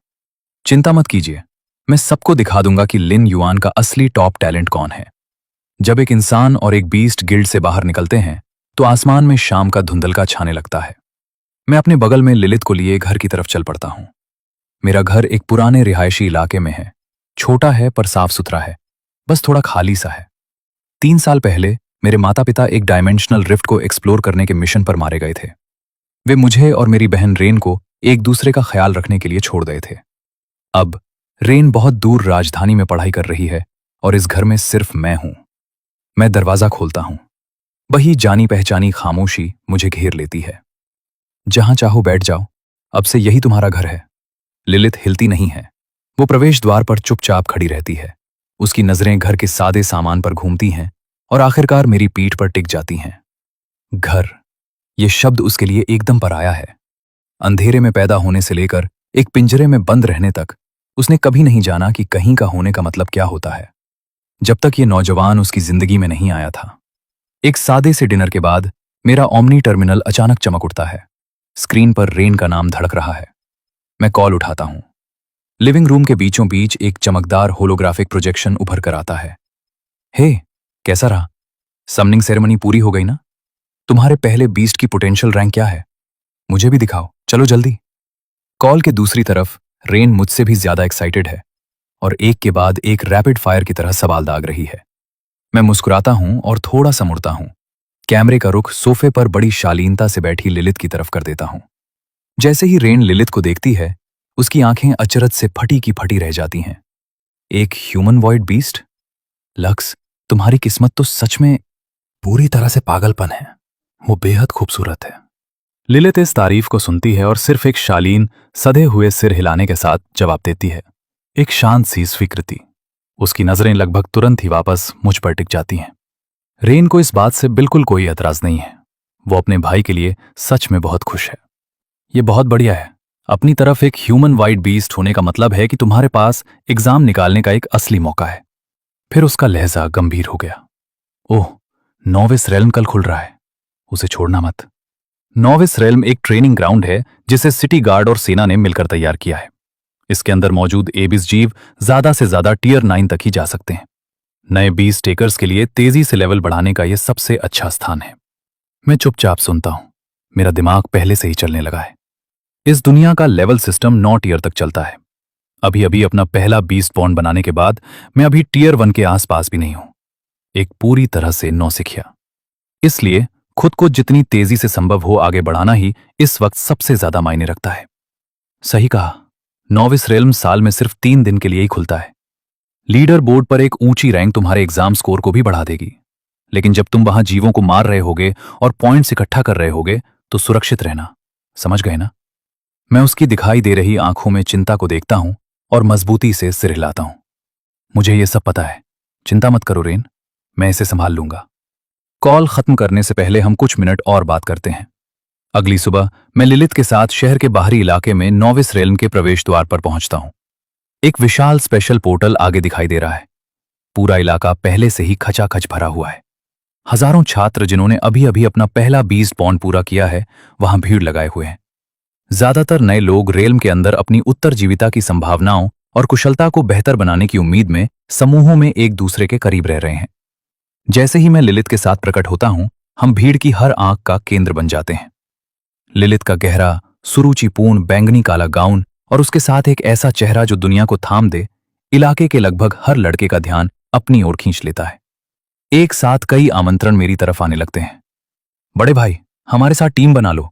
चिंता मत कीजिए, मैं सबको दिखा दूंगा कि लिन युआन का असली टॉप टैलेंट कौन है। जब एक इंसान और एक बीस्ट गिल्ड से बाहर निकलते हैं तो आसमान में शाम का धुंधलका छाने लगता है। मैं अपने बगल में लिलित को लिए घर की तरफ चल पड़ता हूं। मेरा घर एक पुराने रिहायशी इलाके में है। छोटा है पर साफ सुथरा है, बस थोड़ा खाली सा है। 3 साल पहले मेरे माता पिता एक डायमेंशनल रिफ्ट को एक्सप्लोर करने के मिशन पर मारे गए थे। वे मुझे और मेरी बहन रेन को एक दूसरे का ख्याल रखने के लिए छोड़ गए थे। अब रेन बहुत दूर राजधानी में पढ़ाई कर रही है और इस घर में सिर्फ मैं हूं। मैं दरवाजा खोलता हूं। वही जानी पहचानी खामोशी मुझे घेर लेती है। जहां चाहो बैठ जाओ, अब से यही तुम्हारा घर है। लिलित हिलती नहीं है। वो प्रवेश द्वार पर चुपचाप खड़ी रहती है। उसकी नजरें घर के सादे सामान पर घूमती हैं और आखिरकार मेरी पीठ पर टिक जाती हैं। घर, ये शब्द उसके लिए एकदम पराया है। अंधेरे में पैदा होने से लेकर एक पिंजरे में बंद रहने तक उसने कभी नहीं जाना कि कहीं का होने का मतलब क्या होता है, जब तक ये नौजवान उसकी जिंदगी में नहीं आया था। एक सादे से डिनर के बाद मेरा ओमनी टर्मिनल अचानक चमक उठता है। स्क्रीन पर रेन का नाम धड़क रहा है। मैं कॉल उठाता हूं। लिविंग रूम के बीचों बीच एक चमकदार होलोग्राफिक प्रोजेक्शन उभर कर आता है। हे, कैसा रहा? समनिंग सेरेमनी पूरी हो गई ना? तुम्हारे पहले बीस्ट की पोटेंशियल रैंक क्या है? मुझे भी दिखाओ, चलो जल्दी। कॉल के दूसरी तरफ रेन मुझसे भी ज्यादा एक्साइटेड है और एक के बाद एक रैपिड फायर की तरह सवाल दाग रही है। मैं मुस्कुराता हूं और थोड़ा सा मुड़ता हूं। कैमरे का रुख सोफे पर बड़ी शालीनता से बैठी लिलित की तरफ कर देता हूं। जैसे ही रेन लिलित को देखती है, उसकी आंखें अचरज से फटी की फटी रह जाती हैं। एक ह्यूमन वॉइड बीस्ट? लक्स, तुम्हारी किस्मत तो सच में पूरी तरह से पागलपन है। वो बेहद खूबसूरत है। लिलित इस तारीफ को सुनती है और सिर्फ एक शालीन, सधे हुए सिर हिलाने के साथ जवाब देती है। एक शांत सी स्वीकृति। उसकी नजरें लगभग तुरंत ही वापस मुझ पर टिक जाती हैं। रेन को इस बात से बिल्कुल कोई एतराज नहीं है। वो अपने भाई के लिए सच में बहुत खुश है। ये बहुत बढ़िया है। अपनी तरफ एक ह्यूमन वाइड बीस्ट होने का मतलब है कि तुम्हारे पास एग्जाम निकालने का एक असली मौका है। फिर उसका लहजा गंभीर हो गया। ओह, नोविस रेल्म कल खुल रहा है। उसे छोड़ना मत। नोविस रेल्म एक ट्रेनिंग ग्राउंड है जिसे सिटी गार्ड और सेना ने मिलकर तैयार किया है। इसके अंदर मौजूद एबिस जीव ज्यादा से ज्यादा टियर 9 तक ही जा सकते हैं। नए बीस टेकर्स के लिए तेजी से लेवल बढ़ाने का यह सबसे अच्छा स्थान है। मैं चुपचाप सुनता हूं। मेरा दिमाग पहले से ही चलने लगा है। इस दुनिया का लेवल सिस्टम 9 टियर तक चलता है। अभी अभी अपना पहला बीस्ट बॉन्ड बनाने के बाद मैं अभी टियर 1 के आसपास भी नहीं हूं। एक पूरी तरह से नौसिखिया। इसलिए खुद को जितनी तेजी से संभव हो आगे बढ़ाना ही इस वक्त सबसे ज्यादा मायने रखता है। सही कहा, नोविस रेल्म साल में सिर्फ 3 दिन के लिए ही खुलता है। लीडर बोर्ड पर एक ऊंची रैंक तुम्हारे एग्जाम स्कोर को भी बढ़ा देगी, लेकिन जब तुम वहां जीवों को मार रहे होगे और पॉइंट्स इकट्ठा कर रहे होगे तो सुरक्षित रहना। समझ गए ना? मैं उसकी दिखाई दे रही आंखों में चिंता को देखता हूं और मजबूती से सिर हिलाता हूं। मुझे यह सब पता है। चिंता मत करो रेन, मैं इसे संभाल लूंगा। कॉल खत्म करने से पहले हम कुछ मिनट और बात करते हैं। अगली सुबह मैं लिलित के साथ शहर के बाहरी इलाके में नोविस रेल्म के प्रवेश द्वार पर पहुंचता हूं। एक विशाल स्पेशल पोर्टल आगे दिखाई दे रहा है। पूरा इलाका पहले से ही खचाखच भरा हुआ है। हजारों छात्र जिन्होंने अभी अभी अपना पहला बीस्ट बॉन्ड पूरा किया है वहां भीड़ लगाए हुए हैं। ज्यादातर नए लोग रेल्म के अंदर अपनी उत्तरजीविता की संभावनाओं और कुशलता को बेहतर बनाने की उम्मीद में समूहों में एक दूसरे के करीब रह रहे हैं। जैसे ही मैं लिलित के साथ प्रकट होता हूं, हम भीड़ की हर आंख का केंद्र बन जाते हैं। लिलित का गहरा, सुरुचिपूर्ण बैंगनी काला गाउन और उसके साथ एक ऐसा चेहरा जो दुनिया को थाम दे, इलाके के लगभग हर लड़के का ध्यान अपनी ओर खींच लेता है। एक साथ कई आमंत्रण मेरी तरफ आने लगते हैं। बड़े भाई, हमारे साथ टीम बना लो,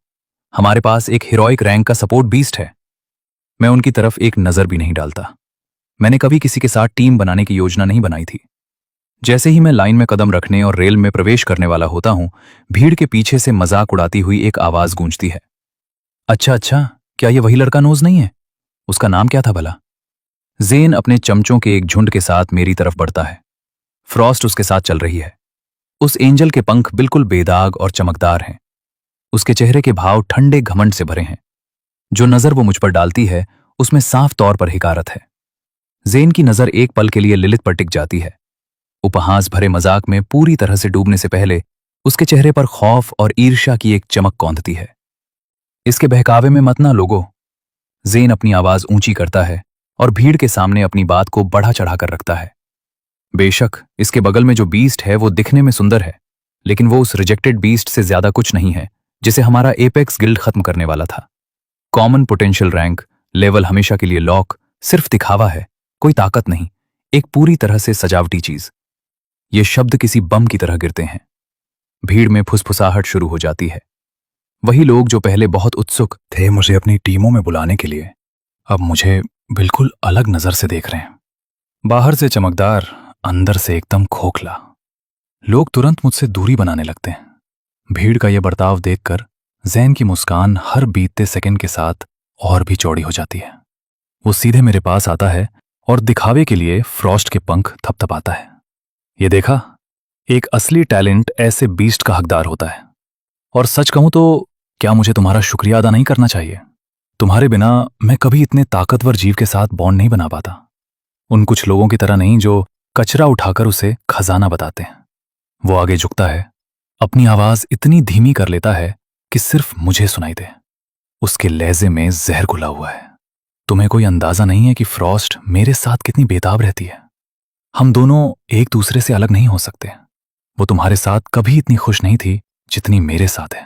हमारे पास एक हीरोइक रैंक का सपोर्ट बीस्ट है। मैं उनकी तरफ एक नजर भी नहीं डालता। मैंने कभी किसी के साथ टीम बनाने की योजना नहीं बनाई थी। जैसे ही मैं लाइन में कदम रखने और रेल में प्रवेश करने वाला होता हूं, भीड़ के पीछे से मजाक उड़ाती हुई एक आवाज गूंजती है। अच्छा अच्छा, क्या ये वही लड़का नोज नहीं है? उसका नाम क्या था भला? ज़ेन अपने चमचों के एक झुंड के साथ मेरी तरफ बढ़ता है। फ्रॉस्ट उसके साथ चल रही है। उस एंजल के पंख बिल्कुल बेदाग और चमकदार हैं। उसके चेहरे के भाव ठंडे घमंड से भरे हैं। जो नजर वो मुझ पर डालती है, उसमें साफ तौर पर हिकारत है। ज़ेन की नजर एक पल के लिए लिलित पर टिक जाती है। उपहास भरे मजाक में पूरी तरह से डूबने से पहले उसके चेहरे पर खौफ और ईर्ष्या की एक चमक कौंधती है। इसके बहकावे में मत ना लोगो। ज़ेन अपनी आवाज ऊंची करता है और भीड़ के सामने अपनी बात को बढ़ा चढ़ाकर रखता है। बेशक इसके बगल में जो बीस्ट है वो दिखने में सुंदर है, लेकिन वो उस रिजेक्टेड बीस्ट से ज्यादा कुछ नहीं है जिसे हमारा एपेक्स गिल्ड खत्म करने वाला था। कॉमन पोटेंशियल रैंक, लेवल हमेशा के लिए लॉक, सिर्फ दिखावा है, कोई ताकत नहीं, एक पूरी तरह से सजावटी चीज। ये शब्द किसी बम की तरह गिरते हैं। भीड़ में फुसफुसाहट शुरू हो जाती है। वही लोग जो पहले बहुत उत्सुक थे मुझे अपनी टीमों में बुलाने के लिए, अब मुझे बिल्कुल अलग नजर से देख रहे हैं। बाहर से चमकदार, अंदर से एकदम खोखला। लोग तुरंत मुझसे दूरी बनाने लगते हैं। भीड़ का यह बर्ताव देखकर ज़ेन की मुस्कान हर बीतते सेकंड के साथ और भी चौड़ी हो जाती है। वो सीधे मेरे पास आता है और दिखावे के लिए फ्रॉस्ट के पंख थपथपाता है। ये देखा, एक असली टैलेंट ऐसे बीस्ट का हकदार होता है। और सच कहूं तो क्या मुझे तुम्हारा शुक्रिया अदा नहीं करना चाहिए? तुम्हारे बिना मैं कभी इतने ताकतवर जीव के साथ बॉन्ड नहीं बना पाता। उन कुछ लोगों की तरह नहीं जो कचरा उठाकर उसे खजाना बताते हैं। वो आगे झुकता है, अपनी आवाज इतनी धीमी कर लेता है कि सिर्फ मुझे सुनाई दे। उसके लहजे में जहर घुला हुआ है। तुम्हें कोई अंदाजा नहीं है कि फ्रॉस्ट मेरे साथ कितनी बेताब रहती है। हम दोनों एक दूसरे से अलग नहीं हो सकते। वो तुम्हारे साथ कभी इतनी खुश नहीं थी जितनी मेरे साथ है।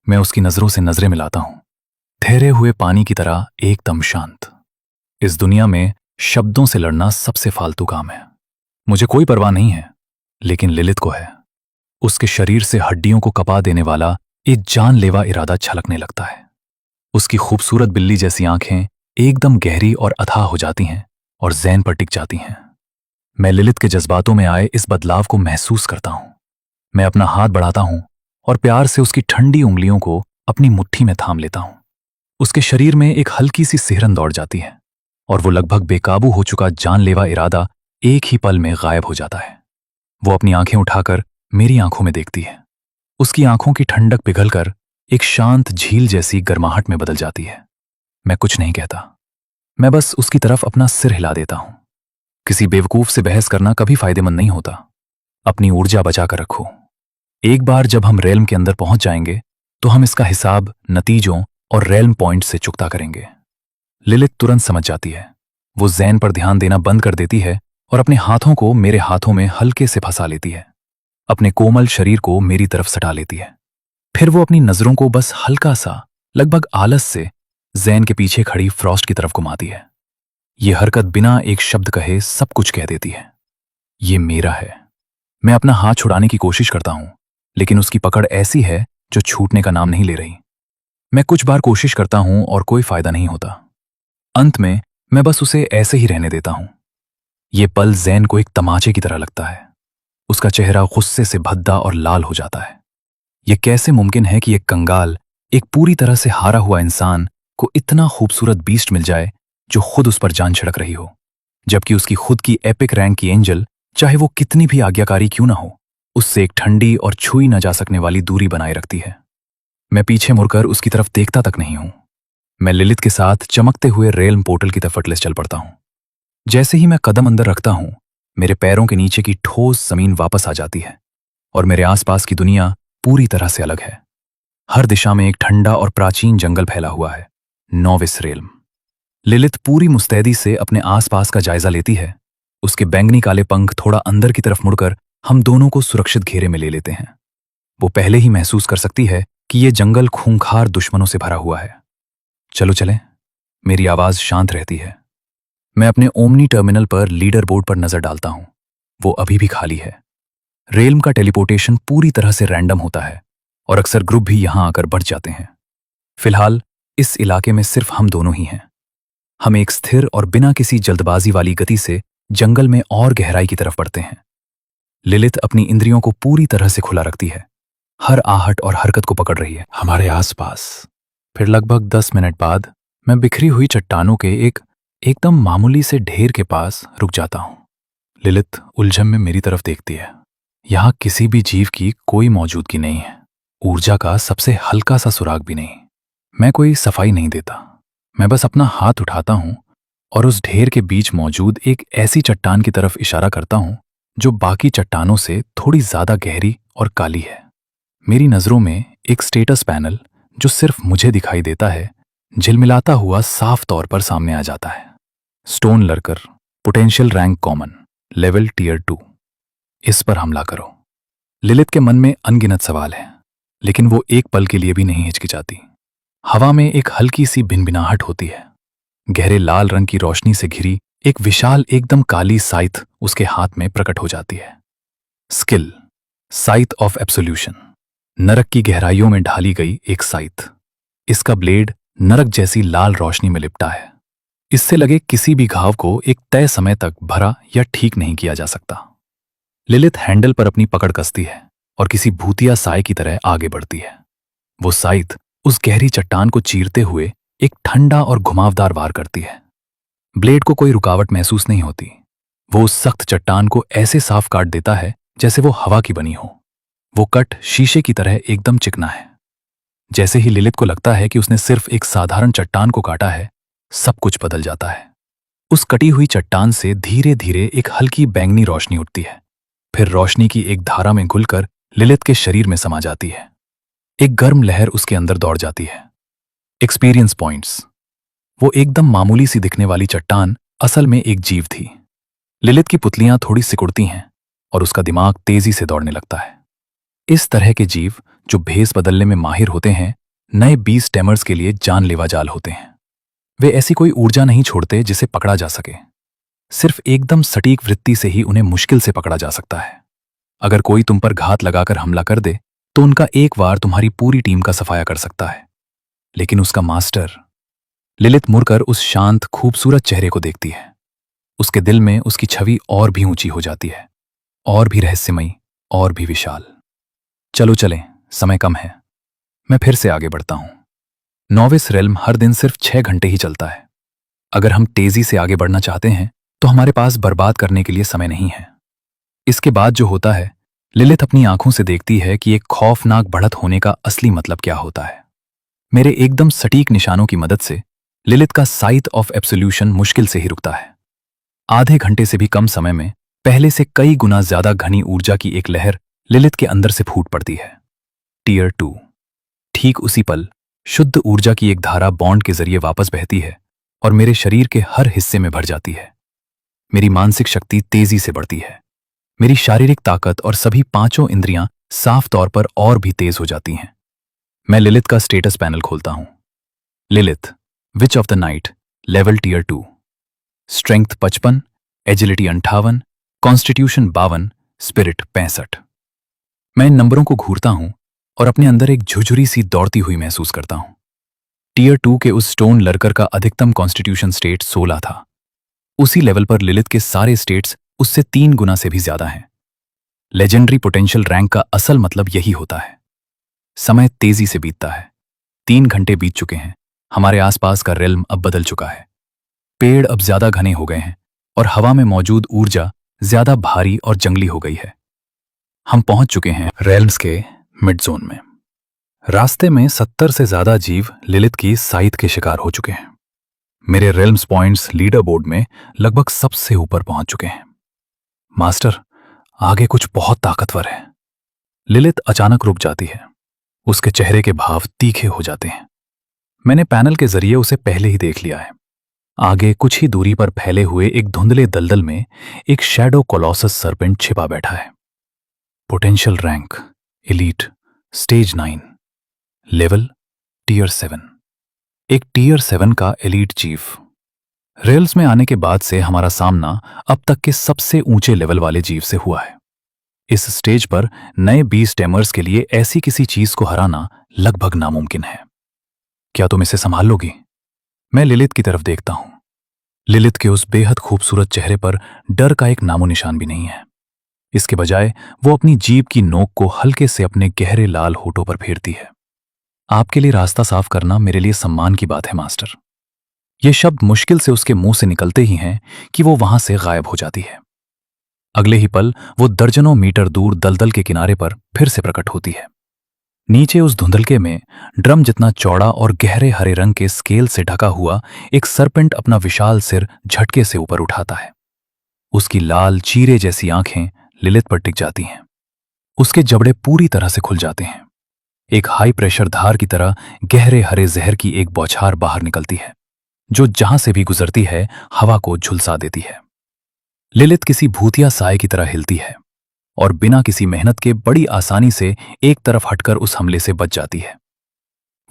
मैं उसकी नजरों से नजरें मिलाता हूं, ठहरे हुए पानी की तरह एकदम शांत। इस दुनिया में शब्दों से लड़ना सबसे फालतू काम है। मुझे कोई परवाह नहीं है, लेकिन लिलित को है। उसके शरीर से हड्डियों को कपा देने वाला एक जानलेवा इरादा छलकने लगता है। उसकी खूबसूरत बिल्ली जैसी आंखें एकदम गहरी और अथाह हो जाती हैं और ज़ेन पर टिक जाती हैं। मैं लिलित के जज्बातों में आए इस बदलाव को महसूस करता हूं। मैं अपना हाथ बढ़ाता हूं और प्यार से उसकी ठंडी उंगलियों को अपनी मुट्ठी में थाम लेता हूं। उसके शरीर में एक हल्की सी सिहरन दौड़ जाती है और वो लगभग बेकाबू हो चुका जानलेवा इरादा एक ही पल में गायब हो जाता है। वो अपनी आंखें उठाकर मेरी आंखों में देखती है। उसकी आंखों की ठंडक पिघलकर एक शांत झील जैसी गर्माहट में बदल जाती है। मैं कुछ नहीं कहता, मैं बस उसकी तरफ अपना सिर हिला देता हूं। किसी बेवकूफ से बहस करना कभी फायदेमंद नहीं होता। अपनी ऊर्जा बचाकर रखो। एक बार जब हम रेल्म के अंदर पहुंच जाएंगे तो हम इसका हिसाब नतीजों और रेल्म पॉइंट से चुकता करेंगे। लिलित तुरंत समझ जाती है। वो ज़ेन पर ध्यान देना बंद कर देती है और अपने हाथों को मेरे हाथों में हल्के से फंसा लेती है। अपने कोमल शरीर को मेरी तरफ सटा लेती है। फिर वो अपनी नजरों को बस हल्का सा, लगभग आलस से ज़ेन के पीछे खड़ी फ्रॉस्ट की तरफ घुमाती है। ये हरकत बिना एक शब्द कहे सब कुछ कह देती है। ये मेरा है। मैं अपना हाथ छुड़ाने की कोशिश करता हूं, लेकिन उसकी पकड़ ऐसी है जो छूटने का नाम नहीं ले रही। मैं कुछ बार कोशिश करता हूं और कोई फायदा नहीं होता। अंत में मैं बस उसे ऐसे ही रहने देता हूं। ये पल ज़ेन को एक तमाचे की तरह लगता है। उसका चेहरा गुस्से से भद्दा और लाल हो जाता है। यह कैसे मुमकिन है कि एक कंगाल, एक पूरी तरह से हारा हुआ इंसान को इतना खूबसूरत बीस्ट मिल जाए जो खुद उस पर जान छिड़क रही हो, जबकि उसकी खुद की एपिक रैंक की एंजल, चाहे वो कितनी भी आज्ञाकारी क्यों ना हो, उससे एक ठंडी और छुई न जा सकने वाली दूरी बनाए रखती है। मैं पीछे मुड़कर उसकी तरफ देखता तक नहीं हूं। मैं लिलित के साथ चमकते हुए रेल्म पोर्टल की तरफ एटलस चल पड़ता हूं। जैसे ही मैं कदम अंदर रखता हूं, मेरे पैरों के नीचे की ठोस जमीन वापस आ जाती है और मेरे आसपास की दुनिया पूरी तरह से अलग है। हर दिशा में एक ठंडा और प्राचीन जंगल फैला हुआ है, नोविस रेल्म। लिलित पूरी मुस्तैदी से अपने आसपास का जायजा लेती है। उसके बैंगनी काले पंख थोड़ा अंदर की तरफ मुड़कर हम दोनों को सुरक्षित घेरे में ले लेते हैं। वो पहले ही महसूस कर सकती है कि ये जंगल खूंखार दुश्मनों से भरा हुआ है। चलो चलें। मेरी आवाज शांत रहती है। मैं अपने ओमनी टर्मिनल पर लीडर बोर्ड पर नजर डालता हूं। वो अभी भी खाली है। रेल्म का टेलीपोर्टेशन पूरी तरह से रैंडम होता है और अक्सर ग्रुप भी यहां आकर बढ़ जाते हैं। फिलहाल इस इलाके में सिर्फ हम दोनों ही हैं। हम एक स्थिर और बिना किसी जल्दबाजी वाली गति से जंगल में और गहराई की तरफ बढ़ते हैं। लिलित अपनी इंद्रियों को पूरी तरह से खुला रखती है, हर आहट और हरकत को पकड़ रही है हमारे आसपास। फिर लगभग 10 मिनट बाद मैं बिखरी हुई चट्टानों के एकदम मामूली से ढेर के पास रुक जाता हूं। लिलित उलझन में मेरी तरफ देखती है। यहां किसी भी जीव की कोई मौजूदगी नहीं है, ऊर्जा का सबसे हल्का सा सुराग भी नहीं। मैं कोई सफाई नहीं देता, मैं बस अपना हाथ उठाता हूं और उस ढेर के बीच मौजूद एक ऐसी चट्टान की तरफ इशारा करता हूं जो बाकी चट्टानों से थोड़ी ज्यादा गहरी और काली है। मेरी नजरों में एक स्टेटस पैनल, जो सिर्फ मुझे दिखाई देता है, झिलमिलाता हुआ साफ तौर पर सामने आ जाता है। Stone lurker, potential rank common, level tier 2। इस पर हमला करो। लिलित के मन में अनगिनत सवाल हैं, लेकिन वो एक पल के लिए भी नहीं हिचकिचाती। हवा में एक हल्की सी भिनभिनाहट होती है। गहरे लाल रंग की रोशनी से घिरी एक विशाल एकदम काली साइथ उसके हाथ में प्रकट हो जाती है। स्किल, साइथ ऑफ एब्सोल्यूशन। नरक की गहराइयों में ढाली गई एक साइथ। इसका ब्लेड नरक जैसी लाल रोशनी में लिपटा है। इससे लगे किसी भी घाव को एक तय समय तक भरा या ठीक नहीं किया जा सकता। लिलित हैंडल पर अपनी पकड़ कसती है और किसी भूतिया साय की तरह आगे बढ़ती है। वो साइथ उस गहरी चट्टान को चीरते हुए एक ठंडा और घुमावदार वार करती है। ब्लेड को कोई रुकावट महसूस नहीं होती। वो उस सख्त चट्टान को ऐसे साफ काट देता है जैसे वो हवा की बनी हो। वो कट शीशे की तरह एकदम चिकना है। जैसे ही लिलित को लगता है कि उसने सिर्फ एक साधारण चट्टान को काटा है, सब कुछ बदल जाता है। उस कटी हुई चट्टान से धीरे धीरे एक हल्की बैंगनी रोशनी उठती है। फिर रोशनी की एक धारा में घुलकर लिलित के शरीर में समा जाती है। एक गर्म लहर उसके अंदर दौड़ जाती है। Experience points. वो एकदम मामूली सी दिखने वाली चट्टान असल में एक जीव थी। लिलित की पुतलियां थोड़ी सिकुड़ती हैं और उसका दिमाग तेजी से दौड़ने लगता है। इस तरह के जीव जो भेस बदलने में माहिर होते हैं, नए बीस टेमर्स के लिए जानलेवा जाल होते हैं। वे ऐसी कोई ऊर्जा नहीं छोड़ते जिसे पकड़ा जा सके। सिर्फ एकदम सटीक वृत्ति से ही उन्हें मुश्किल से पकड़ा जा सकता है। अगर कोई तुम पर घात लगाकर हमला कर दे तो उनका एक वार तुम्हारी पूरी टीम का सफाया कर सकता है। लेकिन उसका मास्टर। लिलित मुड़कर उस शांत खूबसूरत चेहरे को देखती है। उसके दिल में उसकी छवि और भी ऊंची हो जाती है, और भी रहस्यमयी, और भी विशाल। चलो चलें, समय कम है। मैं फिर से आगे बढ़ता हूं। नॉविस रेल्म हर दिन सिर्फ 6 घंटे ही चलता है। अगर हम तेजी से आगे बढ़ना चाहते हैं तो हमारे पास बर्बाद करने के लिए समय नहीं है। इसके बाद जो होता है, लिलित अपनी आंखों से देखती है कि एक खौफनाक बढ़त होने का असली मतलब क्या होता है। मेरे एकदम सटीक निशानों की मदद से लिलित का साइथ ऑफ एब्सोल्यूशन मुश्किल से ही रुकता है। आधे घंटे से भी कम समय में पहले से कई गुना ज्यादा घनी ऊर्जा की एक लहर लिलित के अंदर से फूट पड़ती है। टियर 2। ठीक उसी पल शुद्ध ऊर्जा की एक धारा बॉन्ड के जरिए वापस बहती है और मेरे शरीर के हर हिस्से में भर जाती है। मेरी मानसिक शक्ति तेजी से बढ़ती है। मेरी शारीरिक ताकत और सभी पांचों इंद्रियां साफ तौर पर और भी तेज हो जाती हैं। मैं लिलित का स्टेटस पैनल खोलता हूं। Lilith, witch of the night, level tier 2। Strength 55, agility 58, constitution 52, spirit 65। मैं इन नंबरों को घूरता हूं और अपने अंदर एक झुझुरी सी दौड़ती हुई महसूस करता हूं। टियर 2 के उस स्टोन लर्कर का अधिकतम कॉन्स्टिट्यूशन स्टेट 16 था। उसी लेवल पर लिलित के सारे स्टेट्स उससे 3 गुना से भी ज्यादा हैं। लेजेंडरी पोटेंशियल रैंक का असल मतलब यही होता है। समय तेजी से बीतता है। 3 घंटे बीत चुके हैं। हमारे आसपास का रेल्म अब बदल चुका है। पेड़ अब ज्यादा घने हो गए हैं और हवा में मौजूद ऊर्जा ज्यादा भारी और जंगली हो गई है। हम पहुंच चुके हैं रेल्म्स के मिड जोन में। रास्ते में 70 से ज्यादा जीव लिलित की साइथ के शिकार हो चुके हैं। मेरे रेल्म्स पॉइंट्स लीडर बोर्ड में लगभग सबसे ऊपर पहुंच चुके हैं। मास्टर, आगे कुछ बहुत ताकतवर है। लिलित अचानक रुक जाती है। उसके चेहरे के भाव तीखे हो जाते हैं। मैंने पैनल के जरिए उसे पहले ही देख लिया है। आगे कुछ ही दूरी पर फैले हुए एक धुंधले दलदल में एक शैडो कोलोसस सर्पेंट छिपा बैठा है। Potential rank elite stage 9, level tier 7। एक टीयर 7 का एलीट चीफ। रेल्स में आने के बाद से हमारा सामना अब तक के सबसे ऊंचे लेवल वाले जीव से हुआ है। इस स्टेज पर नए बीस टेमर्स के लिए ऐसी किसी चीज को हराना लगभग नामुमकिन है। क्या तुम इसे संभाल लोगी? मैं लिलित की तरफ देखता हूं। लिलित के उस बेहद खूबसूरत चेहरे पर डर का एक नामो निशान भी नहीं है। इसके बजाय वो अपनी जीभ की नोक को हल्के से अपने गहरे लाल होठों पर फेरती है। आपके लिए रास्ता साफ करना मेरे लिए सम्मान की बात है मास्टर। ये शब्द मुश्किल से उसके मुंह से निकलते ही हैं कि वो वहां से गायब हो जाती है। अगले ही पल वो दर्जनों मीटर दूर दलदल के किनारे पर फिर से प्रकट होती है। नीचे उस धुंधलके में ड्रम जितना चौड़ा और गहरे हरे रंग के स्केल से ढका हुआ एक सरपेंट अपना विशाल सिर झटके से ऊपर उठाता है। उसकी लाल चीरे जैसी आंखें लिलित पर टिक जाती हैं। उसके जबड़े पूरी तरह से खुल जाते हैं। एक हाई प्रेशर धार की तरह गहरे हरे जहर की एक बौछार बाहर निकलती है, जो जहां से भी गुजरती है हवा को झुलसा देती है। लिलित किसी भूतिया साए की तरह हिलती है और बिना किसी मेहनत के बड़ी आसानी से एक तरफ हटकर उस हमले से बच जाती है।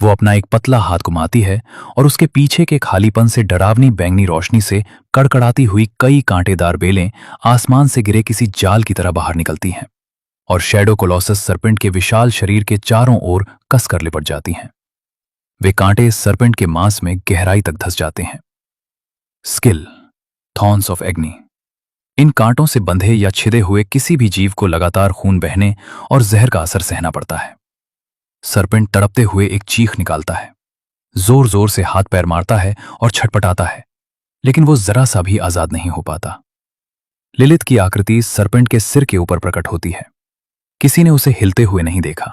वो अपना एक पतला हाथ घुमाती है और उसके पीछे के खालीपन से डरावनी बैंगनी रोशनी से कड़कड़ाती हुई कई कांटेदार बेलें आसमान से गिरे किसी जाल की तरह बाहर निकलती हैं और शैडो कोलोसस सरपेंट के विशाल शरीर के चारों ओर कसकर लिपट जाती हैं। वे कांटे इस सरपेंट के मांस में गहराई तक धंस जाते हैं। Skill thorns of एग्नी। इन कांटों से बंधे या छिदे हुए किसी भी जीव को लगातार खून बहने और जहर का असर सहना पड़ता है। सरपेंट तड़पते हुए एक चीख निकालता है, जोर जोर से हाथ पैर मारता है और छटपटाता है, लेकिन वो जरा सा भी आजाद नहीं हो पाता। लिलित की आकृति सरपेंट के सिर के ऊपर प्रकट होती है। किसी ने उसे हिलते हुए नहीं देखा।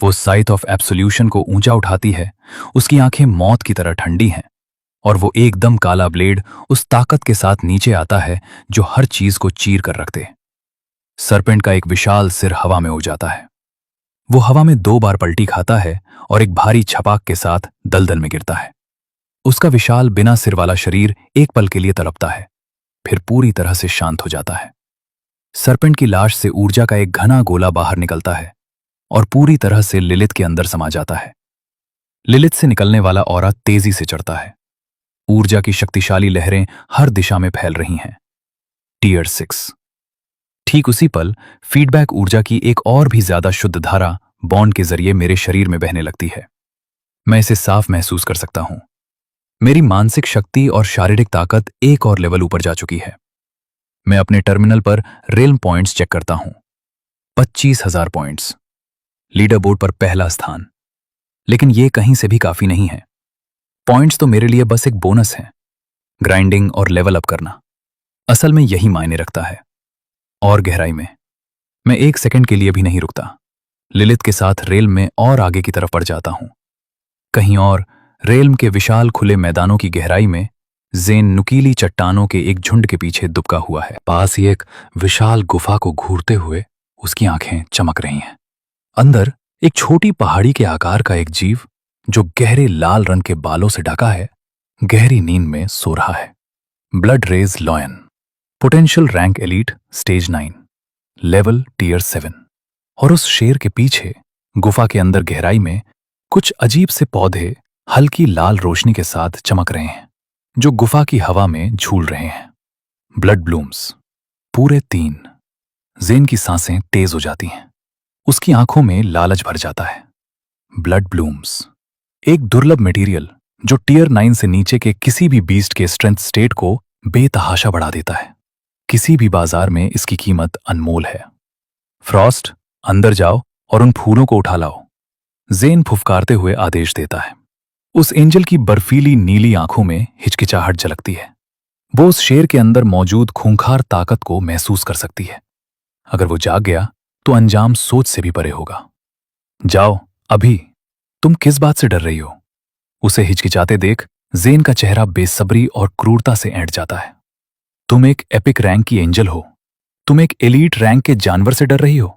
वो साइट ऑफ एब्सोल्यूशन को ऊंचा उठाती है। उसकी आंखें मौत की तरह ठंडी हैं और वो एकदम काला ब्लेड उस ताकत के साथ नीचे आता है जो हर चीज को चीर कर रख दे। सरपेंट का एक विशाल सिर हवा में उड़ जाता है। वो हवा में 2 बार पलटी खाता है और एक भारी छपाक के साथ दलदल में गिरता है। उसका विशाल बिना सिर वाला शरीर एक पल के लिए तड़पता है, फिर पूरी तरह से शांत हो जाता है। सरपेंट की लाश से ऊर्जा का एक घना गोला बाहर निकलता है और पूरी तरह से लिलित के अंदर समा जाता है। लिलित से निकलने वाला ऑरा तेजी से चढ़ता है। ऊर्जा की शक्तिशाली लहरें हर दिशा में फैल रही हैं। टीयर 6। ठीक उसी पल फीडबैक ऊर्जा की एक और भी ज्यादा शुद्ध धारा बॉन्ड के जरिए मेरे शरीर में बहने लगती है। मैं इसे साफ महसूस कर सकता हूं। मेरी मानसिक शक्ति और शारीरिक ताकत एक और लेवल ऊपर जा चुकी है। मैं अपने टर्मिनल पर रेल्म पॉइंट्स चेक करता हूं। 25,000 पॉइंट्स। लीडर बोर्ड पर पहला स्थान। लेकिन यह कहीं से भी काफी नहीं है। पॉइंट्स तो मेरे लिए बस एक बोनस है। ग्राइंडिंग और लेवल अप करना असल में यही मायने रखता है। और गहराई में मैं 1 सेकंड के लिए भी नहीं रुकता। लिलित के साथ रेल्म में और आगे की तरफ बढ़ जाता हूं। कहीं और रेल्म के विशाल खुले मैदानों की गहराई में जेन नुकीली चट्टानों के एक झुंड के पीछे दुबका हुआ है। पास ही एक विशाल गुफा को घूरते हुए उसकी आंखें चमक रही हैं। अंदर एक छोटी पहाड़ी के आकार का एक जीव जो गहरे लाल रंग के बालों से ढका है, गहरी नींद में सो रहा है। Blood rage lion. Potential rank elite stage 9, level tier 7। और उस शेर के पीछे गुफा के अंदर गहराई में कुछ अजीब से पौधे हल्की लाल रोशनी के साथ चमक रहे हैं, जो गुफा की हवा में झूल रहे हैं। Blood blooms. पूरे 3। जेन की सांसें तेज हो जाती हैं। उसकी आंखों में लालच भर जाता है। ब्लड ब्लूम्स एक दुर्लभ मटेरियल जो टीयर 9 से नीचे के किसी भी बीस्ट के स्ट्रेंथ स्टेट को बेतहाशा बढ़ा देता है। किसी भी बाजार में इसकी कीमत अनमोल है। फ्रॉस्ट, अंदर जाओ और उन फूलों को उठा लाओ। जेन फुफकारते हुए आदेश देता है। उस एंजल की बर्फीली नीली आंखों में हिचकिचाहट झलकती है। वो उस शेर के अंदर मौजूद खूंखार ताकत को महसूस कर सकती है। अगर वो जाग गया तो अंजाम सोच से भी परे होगा। जाओ अभी। तुम किस बात से डर रही हो? उसे हिचकिचाते देख जेन का चेहरा बेसब्री और क्रूरता से ऐंठ जाता है। तुम एक एपिक रैंक की एंजल हो। तुम एक एलीट रैंक के जानवर से डर रही हो।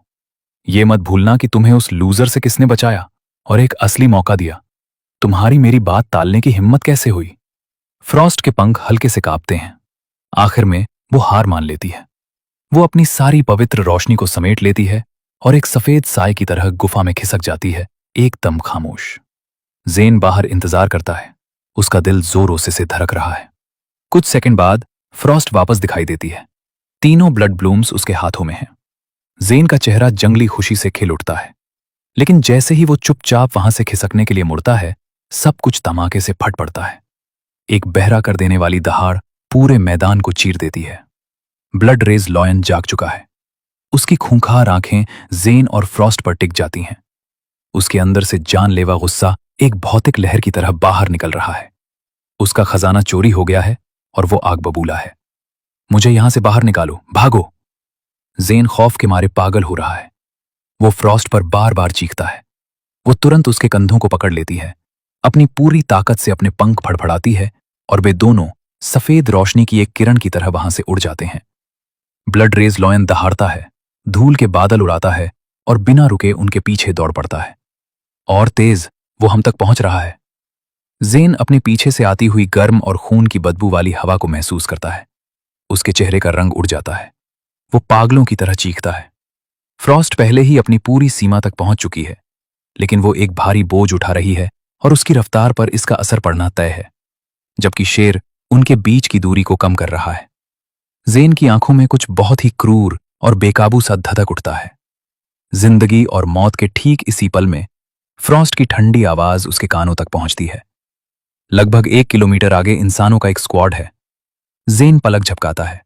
ये मत भूलना कि तुम्हें उस लूजर से किसने बचाया और एक असली मौका दिया। तुम्हारी मेरी बात टालने की हिम्मत कैसे हुई? फ्रॉस्ट के पंख हल्के से कांपते हैं। आखिर में वो हार मान लेती है। वो अपनी सारी पवित्र रोशनी को समेट लेती है और एक सफेद साए की तरह गुफा में खिसक जाती है, एकदम खामोश। जेन बाहर इंतजार करता है। उसका दिल जोरों से धड़क रहा है। कुछ सेकंड बाद फ्रॉस्ट वापस दिखाई देती है। तीनों ब्लड ब्लूम्स उसके हाथों में हैं। जेन का चेहरा जंगली खुशी से खिल उठता है, लेकिन जैसे ही वो चुपचाप वहां से खिसकने के लिए मुड़ता है, सब कुछ धमाके से फट पड़ता है। एक बहरा कर देने वाली दहाड़ पूरे मैदान को चीर देती है। ब्लड रेज लॉयन जाग चुका है। उसकी खूंखार आंखें जेन और फ्रॉस्ट पर टिक जाती हैं। उसके अंदर से जानलेवा गुस्सा एक भौतिक लहर की तरह बाहर निकल रहा है। उसका खजाना चोरी हो गया है और वो आग बबूला है। मुझे यहां से बाहर निकालो, भागो। जेन खौफ के मारे पागल हो रहा है। वो फ्रॉस्ट पर बार बार चीखता है। वो तुरंत उसके कंधों को पकड़ लेती है, अपनी पूरी ताकत से अपने पंख फड़फड़ाती है और वे दोनों सफेद रोशनी की एक किरण की तरह वहां से उड़ जाते हैं। ब्लड रेज लॉयन दहाड़ता है, धूल के बादल उड़ाता है और बिना रुके उनके पीछे दौड़ पड़ता है। और तेज, वो हम तक पहुंच रहा है। जेन अपने पीछे से आती हुई गर्म और खून की बदबू वाली हवा को महसूस करता है। उसके चेहरे का रंग उड़ जाता है। वो पागलों की तरह चीखता है। फ्रॉस्ट पहले ही अपनी पूरी सीमा तक पहुंच चुकी है, लेकिन वो एक भारी बोझ उठा रही है और उसकी रफ्तार पर इसका असर पड़ना तय है, जबकि शेर उनके बीच की दूरी को कम कर रहा है। जेन की आंखों में कुछ बहुत ही क्रूर और बेकाबू सा धधक उठता है। जिंदगी और मौत के ठीक इसी पल में फ्रॉस्ट की ठंडी आवाज उसके कानों तक पहुंचती है। लगभग 1 किलोमीटर आगे इंसानों का एक स्क्वाड है। जेन पलक झपकाता है,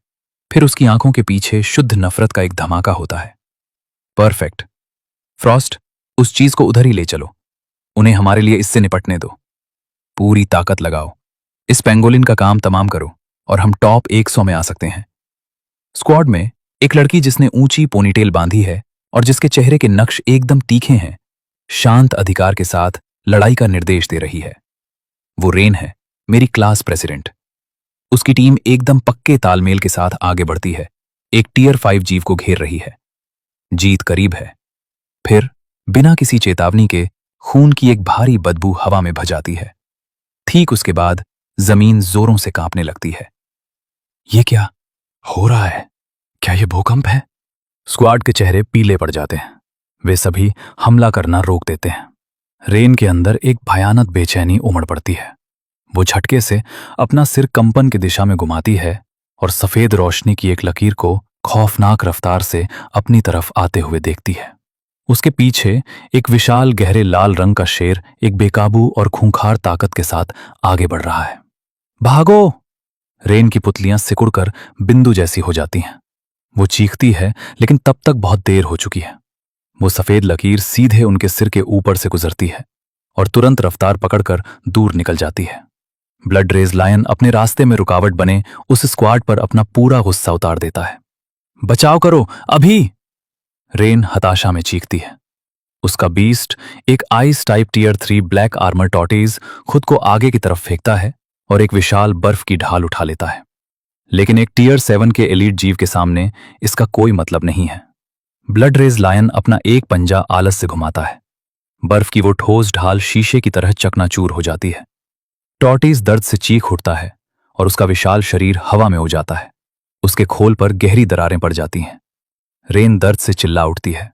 फिर उसकी आंखों के पीछे शुद्ध नफरत का एक धमाका होता है। परफेक्ट। फ्रॉस्ट, उस चीज को उधर ही ले चलो। उन्हें हमारे लिए इससे निपटने दो। पूरी ताकत लगाओ, इस पेंगोलिन का काम तमाम करो और हम टॉप 100 में आ सकते हैं। स्क्वाड में एक लड़की जिसने ऊंची पोनीटेल बांधी है और जिसके चेहरे के नक्श एकदम तीखे हैं, शांत अधिकार के साथ लड़ाई का निर्देश दे रही है। वो रेन है, मेरी क्लास प्रेसिडेंट। उसकी टीम एकदम पक्के तालमेल के साथ आगे बढ़ती है, एक टियर 5 जीव को घेर रही है। जीत करीब है। फिर बिना किसी चेतावनी के खून की एक भारी बदबू हवा में भजाती है। ठीक उसके बाद जमीन जोरों से कांपने लगती है। ये क्या हो रहा है? क्या ये भूकंप है? स्क्वाड के चेहरे पीले पड़ जाते हैं। वे सभी हमला करना रोक देते हैं। रेन के अंदर एक भयानक बेचैनी उमड़ पड़ती है। वो झटके से अपना सिर कंपन की दिशा में घुमाती है और सफेद रोशनी की एक लकीर को खौफनाक रफ्तार से अपनी तरफ आते हुए देखती है। उसके पीछे एक विशाल गहरे लाल रंग का शेर एक बेकाबू और खूंखार ताकत के साथ आगे बढ़ रहा है। भागो! रेन की पुतलियां सिकुड़कर बिंदु जैसी हो जाती हैं। वो चीखती है, लेकिन तब तक बहुत देर हो चुकी है। वो सफेद लकीर सीधे उनके सिर के ऊपर से गुजरती है और तुरंत रफ्तार पकड़कर दूर निकल जाती है। ब्लड रेज लायन अपने रास्ते में रुकावट बने उस स्क्वाड पर अपना पूरा गुस्सा उतार देता है। बचाव करो, अभी! रेन हताशा में चीखती है। उसका बीस्ट, एक ice type tier 3 black armour tortoise, खुद को आगे की तरफ फेंकता है और एक विशाल बर्फ की ढाल उठा लेता है। लेकिन एक टियर 7 के एलीट जीव के सामने इसका कोई मतलब नहीं है। ब्लड रेज लायन अपना एक पंजा आलस से घुमाता है। बर्फ की वो ठोस ढाल शीशे की तरह चकनाचूर हो जाती है। टॉर्टोइज दर्द से चीख उठता है और उसका विशाल शरीर हवा में उड़ जाता है। उसके खोल पर गहरी दरारें पड़ जाती हैं। रेन दर्द से चिल्ला उठती है।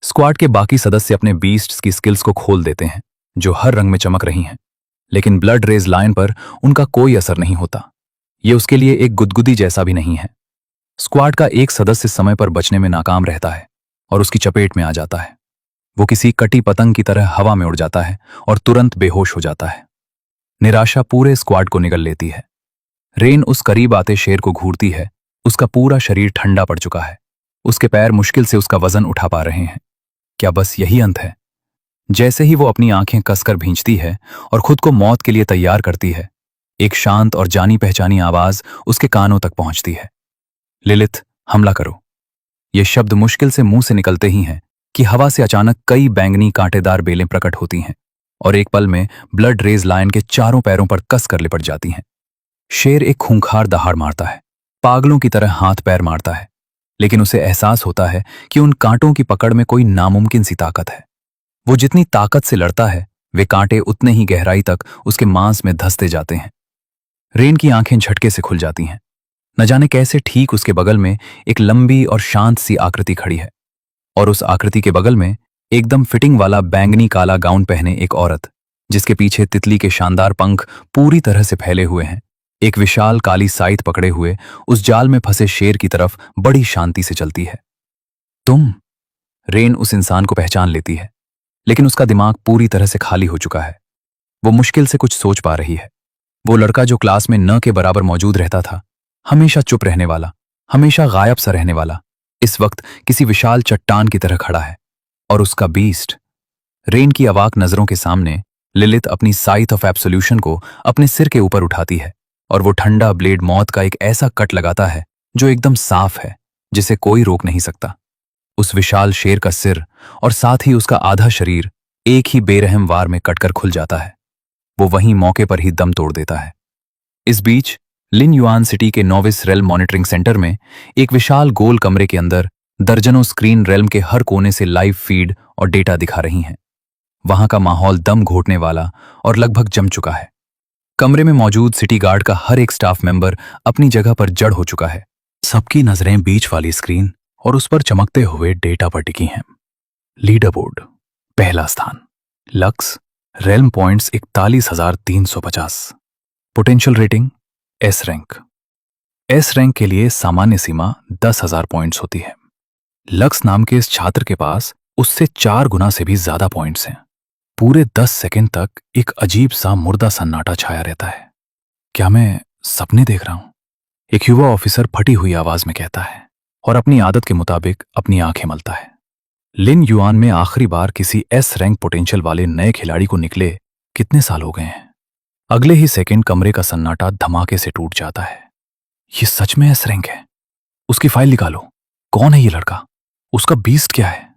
स्क्वाड के बाकी सदस्य अपने बीस्ट्स की स्किल्स को खोल देते हैं, जो हर रंग में चमक रही हैं, लेकिन ब्लड रेज लायन पर उनका कोई असर नहीं होता। ये उसके लिए एक गुदगुदी जैसा भी नहीं है। स्क्वाड का एक सदस्य समय पर बचने में नाकाम रहता है और उसकी चपेट में आ जाता है। वो किसी कटी पतंग की तरह हवा में उड़ जाता है और तुरंत बेहोश हो जाता है। निराशा पूरे स्क्वाड को निगल लेती है। रेन उस करीब आते शेर को घूरती है। उसका पूरा शरीर ठंडा पड़ चुका है। उसके पैर मुश्किल से उसका वजन उठा पा रहे हैं। क्या बस यही अंत है? जैसे ही वो अपनी आंखें कसकर भींचती है और खुद को मौत के लिए तैयार करती है, एक शांत और जानी पहचानी आवाज उसके कानों तक पहुंचती है। लिलिथ, हमला करो। ये शब्द मुश्किल से मुंह से निकलते ही हैं कि हवा से अचानक कई बैंगनी कांटेदार बेलें प्रकट होती हैं और एक पल में ब्लड रेज लायन के चारों पैरों पर कस कर लिपट जाती हैं। शेर एक खूंखार दहाड़ मारता है, पागलों की तरह हाथ पैर मारता है, लेकिन उसे एहसास होता है कि उन कांटों की पकड़ में कोई नामुमकिन सी ताकत है। वो जितनी ताकत से लड़ता है, वे कांटे उतने ही गहराई तक उसके मांस में धंसते जाते हैं। रेन की आंखें झटके से खुल जाती हैं। न जाने कैसे ठीक उसके बगल में एक लंबी और शांत सी आकृति खड़ी है, और उस आकृति के बगल में एकदम फिटिंग वाला बैंगनी काला गाउन पहने एक औरत, जिसके पीछे तितली के शानदार पंख पूरी तरह से फैले हुए हैं, एक विशाल काली साइत पकड़े हुए उस जाल में फंसे शेर की तरफ बड़ी शांति से चलती है। तुम? रेन उस इंसान को पहचान लेती है, लेकिन उसका दिमाग पूरी तरह से खाली हो चुका है। वो मुश्किल से कुछ सोच पा रही है। वो लड़का जो क्लास में न के बराबर मौजूद रहता था, हमेशा चुप रहने वाला, हमेशा गायब सा रहने वाला, इस वक्त किसी विशाल चट्टान की तरह खड़ा है। और उसका बीस्ट। रेन की अवाक नजरों के सामने लिलित अपनी साइट ऑफ एब्सोल्यूशन को अपने सिर के ऊपर उठाती है, और वो ठंडा ब्लेड मौत का एक ऐसा कट लगाता है जो एकदम साफ है, जिसे कोई रोक नहीं सकता। उस विशाल शेर का सिर और साथ ही उसका आधा शरीर एक ही बेरहम वार में कटकर खुल जाता है। वो वहीं मौके पर ही दम तोड़ देता है। इस बीच लिन युआन सिटी के नोविस रेल्म मॉनिटरिंग सेंटर में एक विशाल गोल कमरे के अंदर दर्जनों स्क्रीन रेल्म के हर कोने से लाइव फीड और डेटा दिखा रही हैं। वहां का माहौल दम घोटने वाला और लगभग जम चुका है। कमरे में मौजूद सिटी गार्ड का हर एक स्टाफ मेंबर अपनी जगह पर जड़ हो चुका है। सबकी नजरें बीच वाली स्क्रीन और उस पर चमकते हुए डेटा पर टिकी हैं। लीडर बोर्ड, पहला स्थान lux, realm points 41,350। Potential rating S rank. S rank के लिए सामान्य सीमा 10,000 पॉइंट्स होती है। लक्स नाम के इस छात्र के पास उससे 4 गुना से भी ज्यादा पॉइंट्स हैं। पूरे 10 सेकंड तक एक अजीब सा मुर्दा सन्नाटा छाया रहता है। क्या मैं सपने देख रहा हूं? एक युवा ऑफिसर फटी हुई आवाज में कहता है, और अपनी आदत के मुताबिक अपनी आंखें मलता है। लिन युआन में आखिरी बार किसी एस रैंक पोटेंशियल वाले नए खिलाड़ी को निकले कितने साल हो गए हैं? अगले ही सेकंड कमरे का सन्नाटा धमाके से टूट जाता है। ये सच में एस रैंक है? उसकी फाइल निकालो। कौन है ये लड़का? उसका बीस्ट क्या है?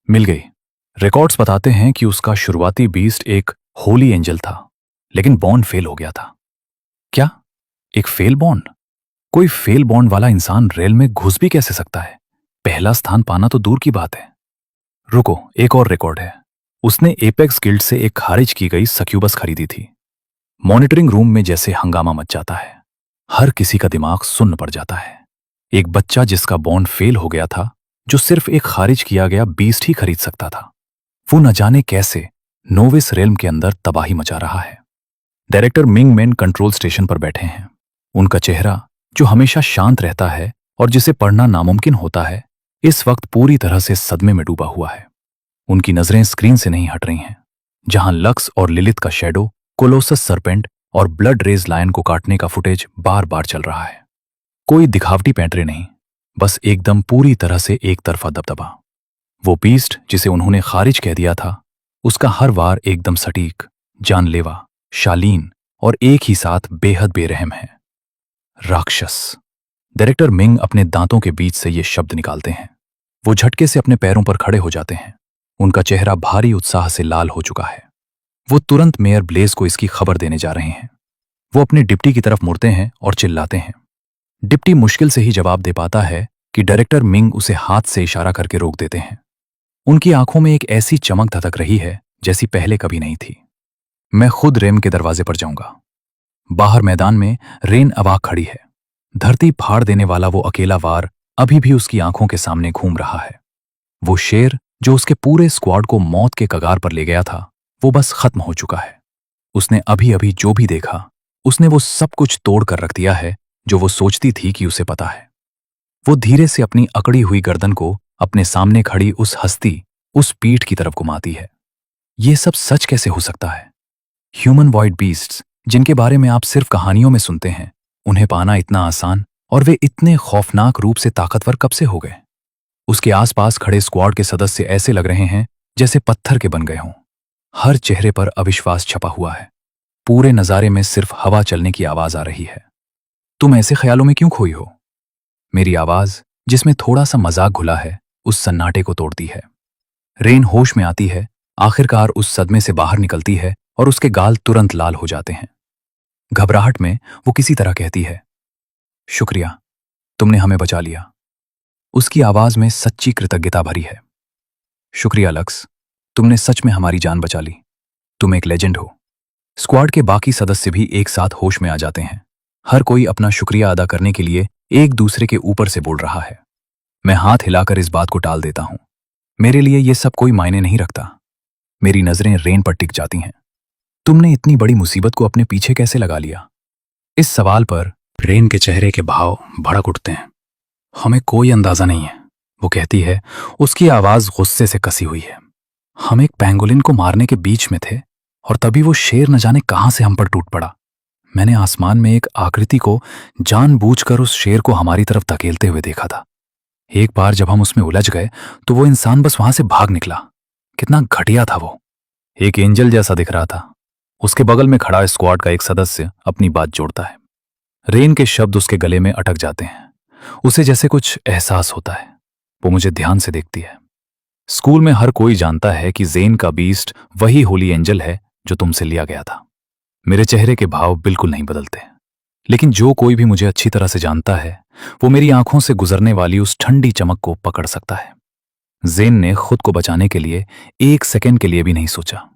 मिल गई। रिकॉर्ड्स बताते हैं कि उसका शुरुआती बीस्ट एक होली एंजल था, लेकिन बॉन्ड फेल हो गया था। क्या? एक फेल बॉन्ड? कोई फेल बॉन्ड वाला इंसान रेल में घुस भी कैसे सकता है? पहला स्थान पाना तो दूर की बात है। रुको, एक और रिकॉर्ड है। उसने एपेक्स गिल्ड से एक खारिज की गई सक्यूबस खरीदी थी। मॉनिटरिंग रूम में जैसे हंगामा मच जाता है। हर किसी का दिमाग सुन्न पड़ जाता है। एक बच्चा जिसका बॉन्ड फेल हो गया था, जो सिर्फ एक खारिज किया गया बीस्ट ही खरीद सकता था, वो न जाने कैसे नोविस रेल्म के अंदर तबाही मचा रहा है। Director Ming main control station पर बैठे हैं। उनका चेहरा, जो हमेशा शांत रहता है और जिसे पढ़ना नामुमकिन होता है, इस वक्त पूरी तरह से सदमे में डूबा हुआ है। उनकी नजरें स्क्रीन से नहीं हट रही हैं, जहां लक्स और लिलित का शैडो, कोलोसस सरपेंट और ब्लड रेज लायन को काटने का फुटेज बार बार चल रहा है। कोई दिखावटी पैंतरे नहीं, बस एकदम पूरी तरह से एक तरफा दबदबा। वो बीस्ट जिसे उन्होंने खारिज कह दिया था, उसका हर वार एकदम सटीक, जानलेवा, शालीन और एक ही साथ बेहद बेरहम है। राक्षस। डायरेक्टर मिंग अपने दांतों के बीच से ये शब्द निकालते हैं। वो झटके से अपने पैरों पर खड़े हो जाते हैं। उनका चेहरा भारी उत्साह से लाल हो चुका है। वो तुरंत मेयर ब्लेज को इसकी खबर देने जा रहे हैं। वो अपने डिप्टी की तरफ मुड़ते हैं और चिल्लाते हैं। डिप्टी मुश्किल से ही जवाब दे पाता है कि डायरेक्टर मिंग उसे हाथ से इशारा करके रोक देते हैं। उनकी आंखों में एक ऐसी चमक धधक रही है जैसी पहले कभी नहीं थी। मैं खुद रेम के दरवाजे पर जाऊंगा। बाहर मैदान में रेन अवाक खड़ी है। धरती फाड़ देने वाला वो अकेला वार अभी भी उसकी आंखों के सामने घूम रहा है। वो शेर जो उसके पूरे स्क्वाड को मौत के कगार पर ले गया था, वो बस खत्म हो चुका है। उसने अभी अभी जो भी देखा, उसने वो सब कुछ तोड़ कर रख दिया है जो वो सोचती थी कि उसे पता है। वो धीरे से अपनी अकड़ी हुई गर्दन को अपने सामने खड़ी उस हस्ती, उस पीठ की तरफ घुमाती है। ये सब सच कैसे हो सकता है? ह्यूमन वॉइड बीस्ट्स, जिनके बारे में आप सिर्फ कहानियों में सुनते हैं, उन्हें पाना इतना आसान, और वे इतने खौफनाक रूप से ताकतवर कब से हो गए? उसके आसपास खड़े स्क्वाड के सदस्य ऐसे लग रहे हैं जैसे पत्थर के बन गए हों। हर चेहरे पर अविश्वास छपा हुआ है। पूरे नजारे में सिर्फ हवा चलने की आवाज आ रही है। तुम ऐसे ख्यालों में क्यों खोई हो? मेरी आवाज, जिसमें थोड़ा सा मजाक घुला है, उस सन्नाटे को तोड़ती है। रेन होश में आती है, आखिरकार उस सदमे से बाहर निकलती है और उसके गाल तुरंत लाल हो जाते हैं। घबराहट में वो किसी तरह कहती है, शुक्रिया, तुमने हमें बचा लिया। उसकी आवाज में सच्ची कृतज्ञता भरी है। शुक्रिया लक्स, तुमने सच में हमारी जान बचा ली। तुम एक लेजेंड हो। स्क्वाड के बाकी सदस्य भी एक साथ होश में आ जाते हैं। हर कोई अपना शुक्रिया अदा करने के लिए एक दूसरे के ऊपर से बोल रहा है। मैं हाथ हिलाकर इस बात को टाल देता हूं। मेरे लिए यह सब कोई मायने नहीं रखता। मेरी नजरें रेन पर टिक जाती हैं। तुमने इतनी बड़ी मुसीबत को अपने पीछे कैसे लगा लिया? इस सवाल पर रेन के चेहरे के भाव भड़क उठते हैं। हमें कोई अंदाजा नहीं है, वो कहती है। उसकी आवाज गुस्से से कसी हुई है। हम एक पेंगोलिन को मारने के बीच में थे और तभी वो शेर न जाने कहां से हम पर टूट पड़ा। मैंने आसमान में एक आकृति को जानबूझकर उस शेर को हमारी तरफ धकेलते हुए देखा था। एक बार जब हम उसमें उलझ गए तो वो इंसान बस वहां से भाग निकला। कितना घटिया था वो। एक एंजल जैसा दिख रहा था। उसके बगल में खड़ा स्क्वाड का एक सदस्य अपनी बात जोड़ता है। रेन के शब्द उसके गले में अटक जाते हैं। उसे जैसे कुछ एहसास होता है। वो मुझे ध्यान से देखती है। स्कूल में हर कोई जानता है कि जेन का बीस्ट वही होली एंजल है जो तुमसे लिया गया था। मेरे चेहरे के भाव बिल्कुल नहीं बदलते, लेकिन जो कोई भी मुझे अच्छी तरह से जानता है वो मेरी आंखों से गुजरने वाली उस ठंडी चमक को पकड़ सकता है। जेन ने खुद को बचाने के लिए एक सेकंड के लिए भी नहीं सोचा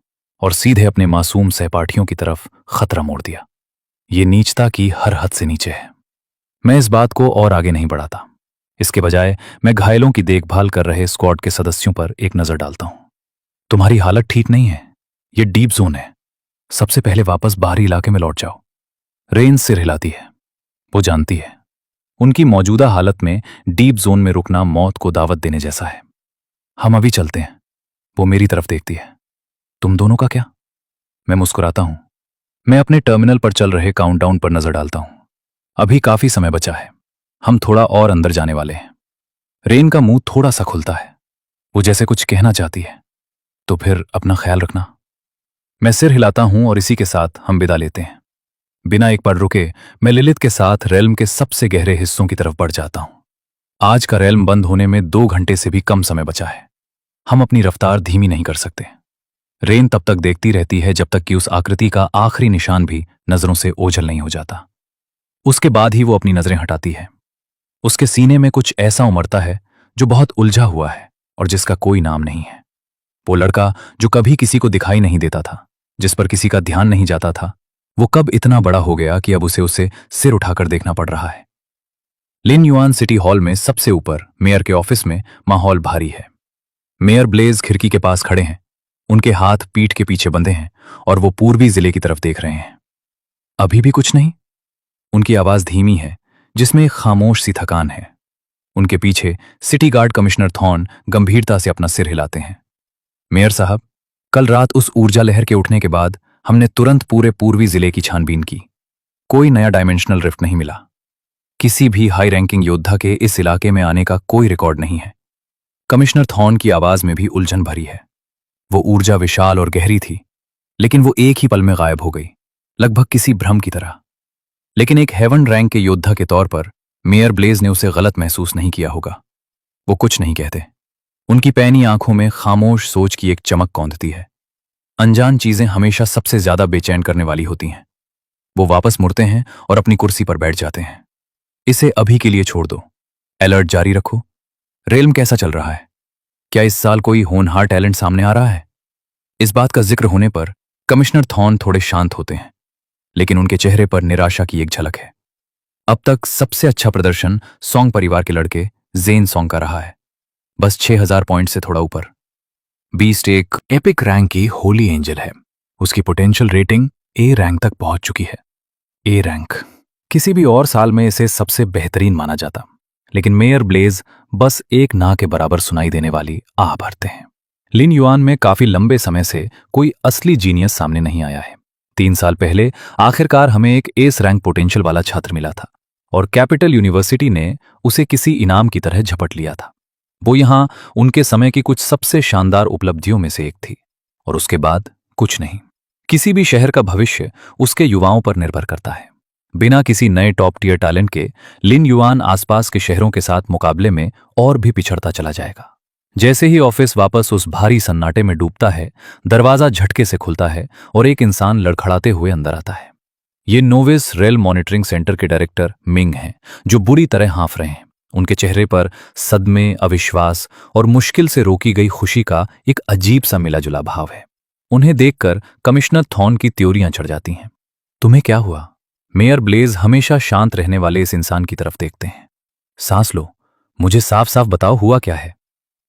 और सीधे अपने मासूम सहपाठियों की तरफ खतरा मोड़ दिया। ये नीचता की हर हद से नीचे है। मैं इस बात को और आगे नहीं बढ़ाता। इसके बजाय मैं घायलों की देखभाल कर रहे स्क्वाड के सदस्यों पर एक नजर डालता हूं। तुम्हारी हालत ठीक नहीं है। ये डीप जोन है। सबसे पहले वापस बाहरी इलाके में लौट जाओ। रेन सिर हिलाती है। वो जानती है उनकी मौजूदा हालत में डीप जोन में रुकना मौत को दावत देने जैसा है। हम अभी चलते हैं। वो मेरी तरफ देखती है। तुम दोनों का क्या? मैं मुस्कुराता हूं। मैं अपने टर्मिनल पर चल रहे काउंटडाउन पर नजर डालता हूं। अभी काफी समय बचा है। हम थोड़ा और अंदर जाने वाले हैं। रेन का मुंह थोड़ा सा खुलता है। वो जैसे कुछ कहना चाहती है। तो फिर अपना ख्याल रखना। मैं सिर हिलाता हूं और इसी के साथ हम विदा लेते हैं। बिना एक बार रुके मैं लिलित के साथ रेल्म के सबसे गहरे हिस्सों की तरफ बढ़ जाता हूं। आज का रेल्म बंद होने में 2 घंटे से भी कम समय बचा है। हम अपनी रफ्तार धीमी नहीं कर सकते। रेन तब तक देखती रहती है जब तक कि उस आकृति का आखिरी निशान भी नजरों से ओझल नहीं हो जाता। उसके बाद ही वो अपनी नजरें हटाती है। उसके सीने में कुछ ऐसा उमड़ता है जो बहुत उलझा हुआ है और जिसका कोई नाम नहीं है। वो लड़का जो कभी किसी को दिखाई नहीं देता था, जिस पर किसी का ध्यान नहीं जाता था, वो कब इतना बड़ा हो गया कि अब उसे सिर उठाकर देखना पड़ रहा है। लिन युआन सिटी हॉल में सबसे ऊपर मेयर के ऑफिस में माहौल भारी है। मेयर ब्लेज खिड़की के पास खड़े हैं। उनके हाथ पीठ के पीछे बंधे हैं और वो पूर्वी जिले की तरफ देख रहे हैं। अभी भी कुछ नहीं? उनकी आवाज धीमी है जिसमें एक खामोश सी थकान है। उनके पीछे सिटी गार्ड कमिश्नर थॉर्न गंभीरता से अपना सिर हिलाते हैं। मेयर साहब, कल रात उस ऊर्जा लहर के उठने के बाद हमने तुरंत पूरे पूर्वी जिले की छानबीन की। कोई नया डायमेंशनल रिफ्ट नहीं मिला। किसी भी हाई रैंकिंग योद्धा के इस इलाके में आने का कोई रिकॉर्ड नहीं है। कमिश्नर थॉर्न की आवाज में भी उलझन भरी है। वो ऊर्जा विशाल और गहरी थी, लेकिन वो एक ही पल में गायब हो गई, लगभग किसी भ्रम की तरह। लेकिन एक हेवन रैंक के योद्धा के तौर पर मेयर ब्लेज ने उसे गलत महसूस नहीं किया होगा। वो कुछ नहीं कहते। उनकी पैनी आंखों में खामोश सोच की एक चमक कौंधती है। अनजान चीजें हमेशा सबसे ज्यादा बेचैन करने वाली होती हैं। वो वापस मुड़ते हैं और अपनी कुर्सी पर बैठ जाते हैं। इसे अभी के लिए छोड़ दो। अलर्ट जारी रखो। रेल्म कैसा चल रहा है? क्या इस साल कोई होनहार टैलेंट सामने आ रहा है? इस बात का जिक्र होने पर कमिश्नर थॉर्न थोड़े शांत होते हैं, लेकिन उनके चेहरे पर निराशा की एक झलक है। अब तक सबसे अच्छा प्रदर्शन सॉन्ग परिवार के लड़के जेन सॉन्ग का रहा है, बस 6000 पॉइंट से थोड़ा ऊपर। बीस्ट एक एपिक रैंक की होली एंजल है। उसकी पोटेंशियल रेटिंग ए रैंक तक पहुंच चुकी है। ए रैंक किसी भी और साल में इसे सबसे बेहतरीन माना जाता, लेकिन मेयर ब्लेज बस एक ना के बराबर सुनाई देने वाली आह भरते हैं। लिन युआन में काफी लंबे समय से कोई असली जीनियस सामने नहीं आया है। 3 साल पहले आखिरकार हमें एक एस रैंक पोटेंशियल वाला छात्र मिला था और कैपिटल यूनिवर्सिटी ने उसे किसी इनाम की तरह झपट लिया था। वो यहां उनके समय की कुछ सबसे शानदार उपलब्धियों में से एक थी, और उसके बाद कुछ नहीं। किसी भी शहर का भविष्य उसके युवाओं पर निर्भर करता है। बिना किसी नए टॉप टियर टैलेंट के लिन युआन आसपास के शहरों के साथ मुकाबले में और भी पिछड़ता चला जाएगा। जैसे ही ऑफिस वापस उस भारी सन्नाटे में डूबता है, दरवाजा झटके से खुलता है और एक इंसान लड़खड़ाते हुए अंदर आता है। ये नोविस रेल मॉनिटरिंग सेंटर के डायरेक्टर मिंग हैं, जो बुरी तरह हाँफ रहे हैं। उनके चेहरे पर सदमे, अविश्वास और मुश्किल से रोकी गई खुशी का एक अजीब सा मिला जुला भाव है। उन्हें देखकर कमिश्नर थॉर्न की त्योरियां चढ़ जाती हैं। तुम्हें क्या हुआ? मेयर ब्लेज हमेशा शांत रहने वाले इस इंसान की तरफ देखते हैं। सांस लो, मुझे साफ साफ बताओ हुआ क्या है।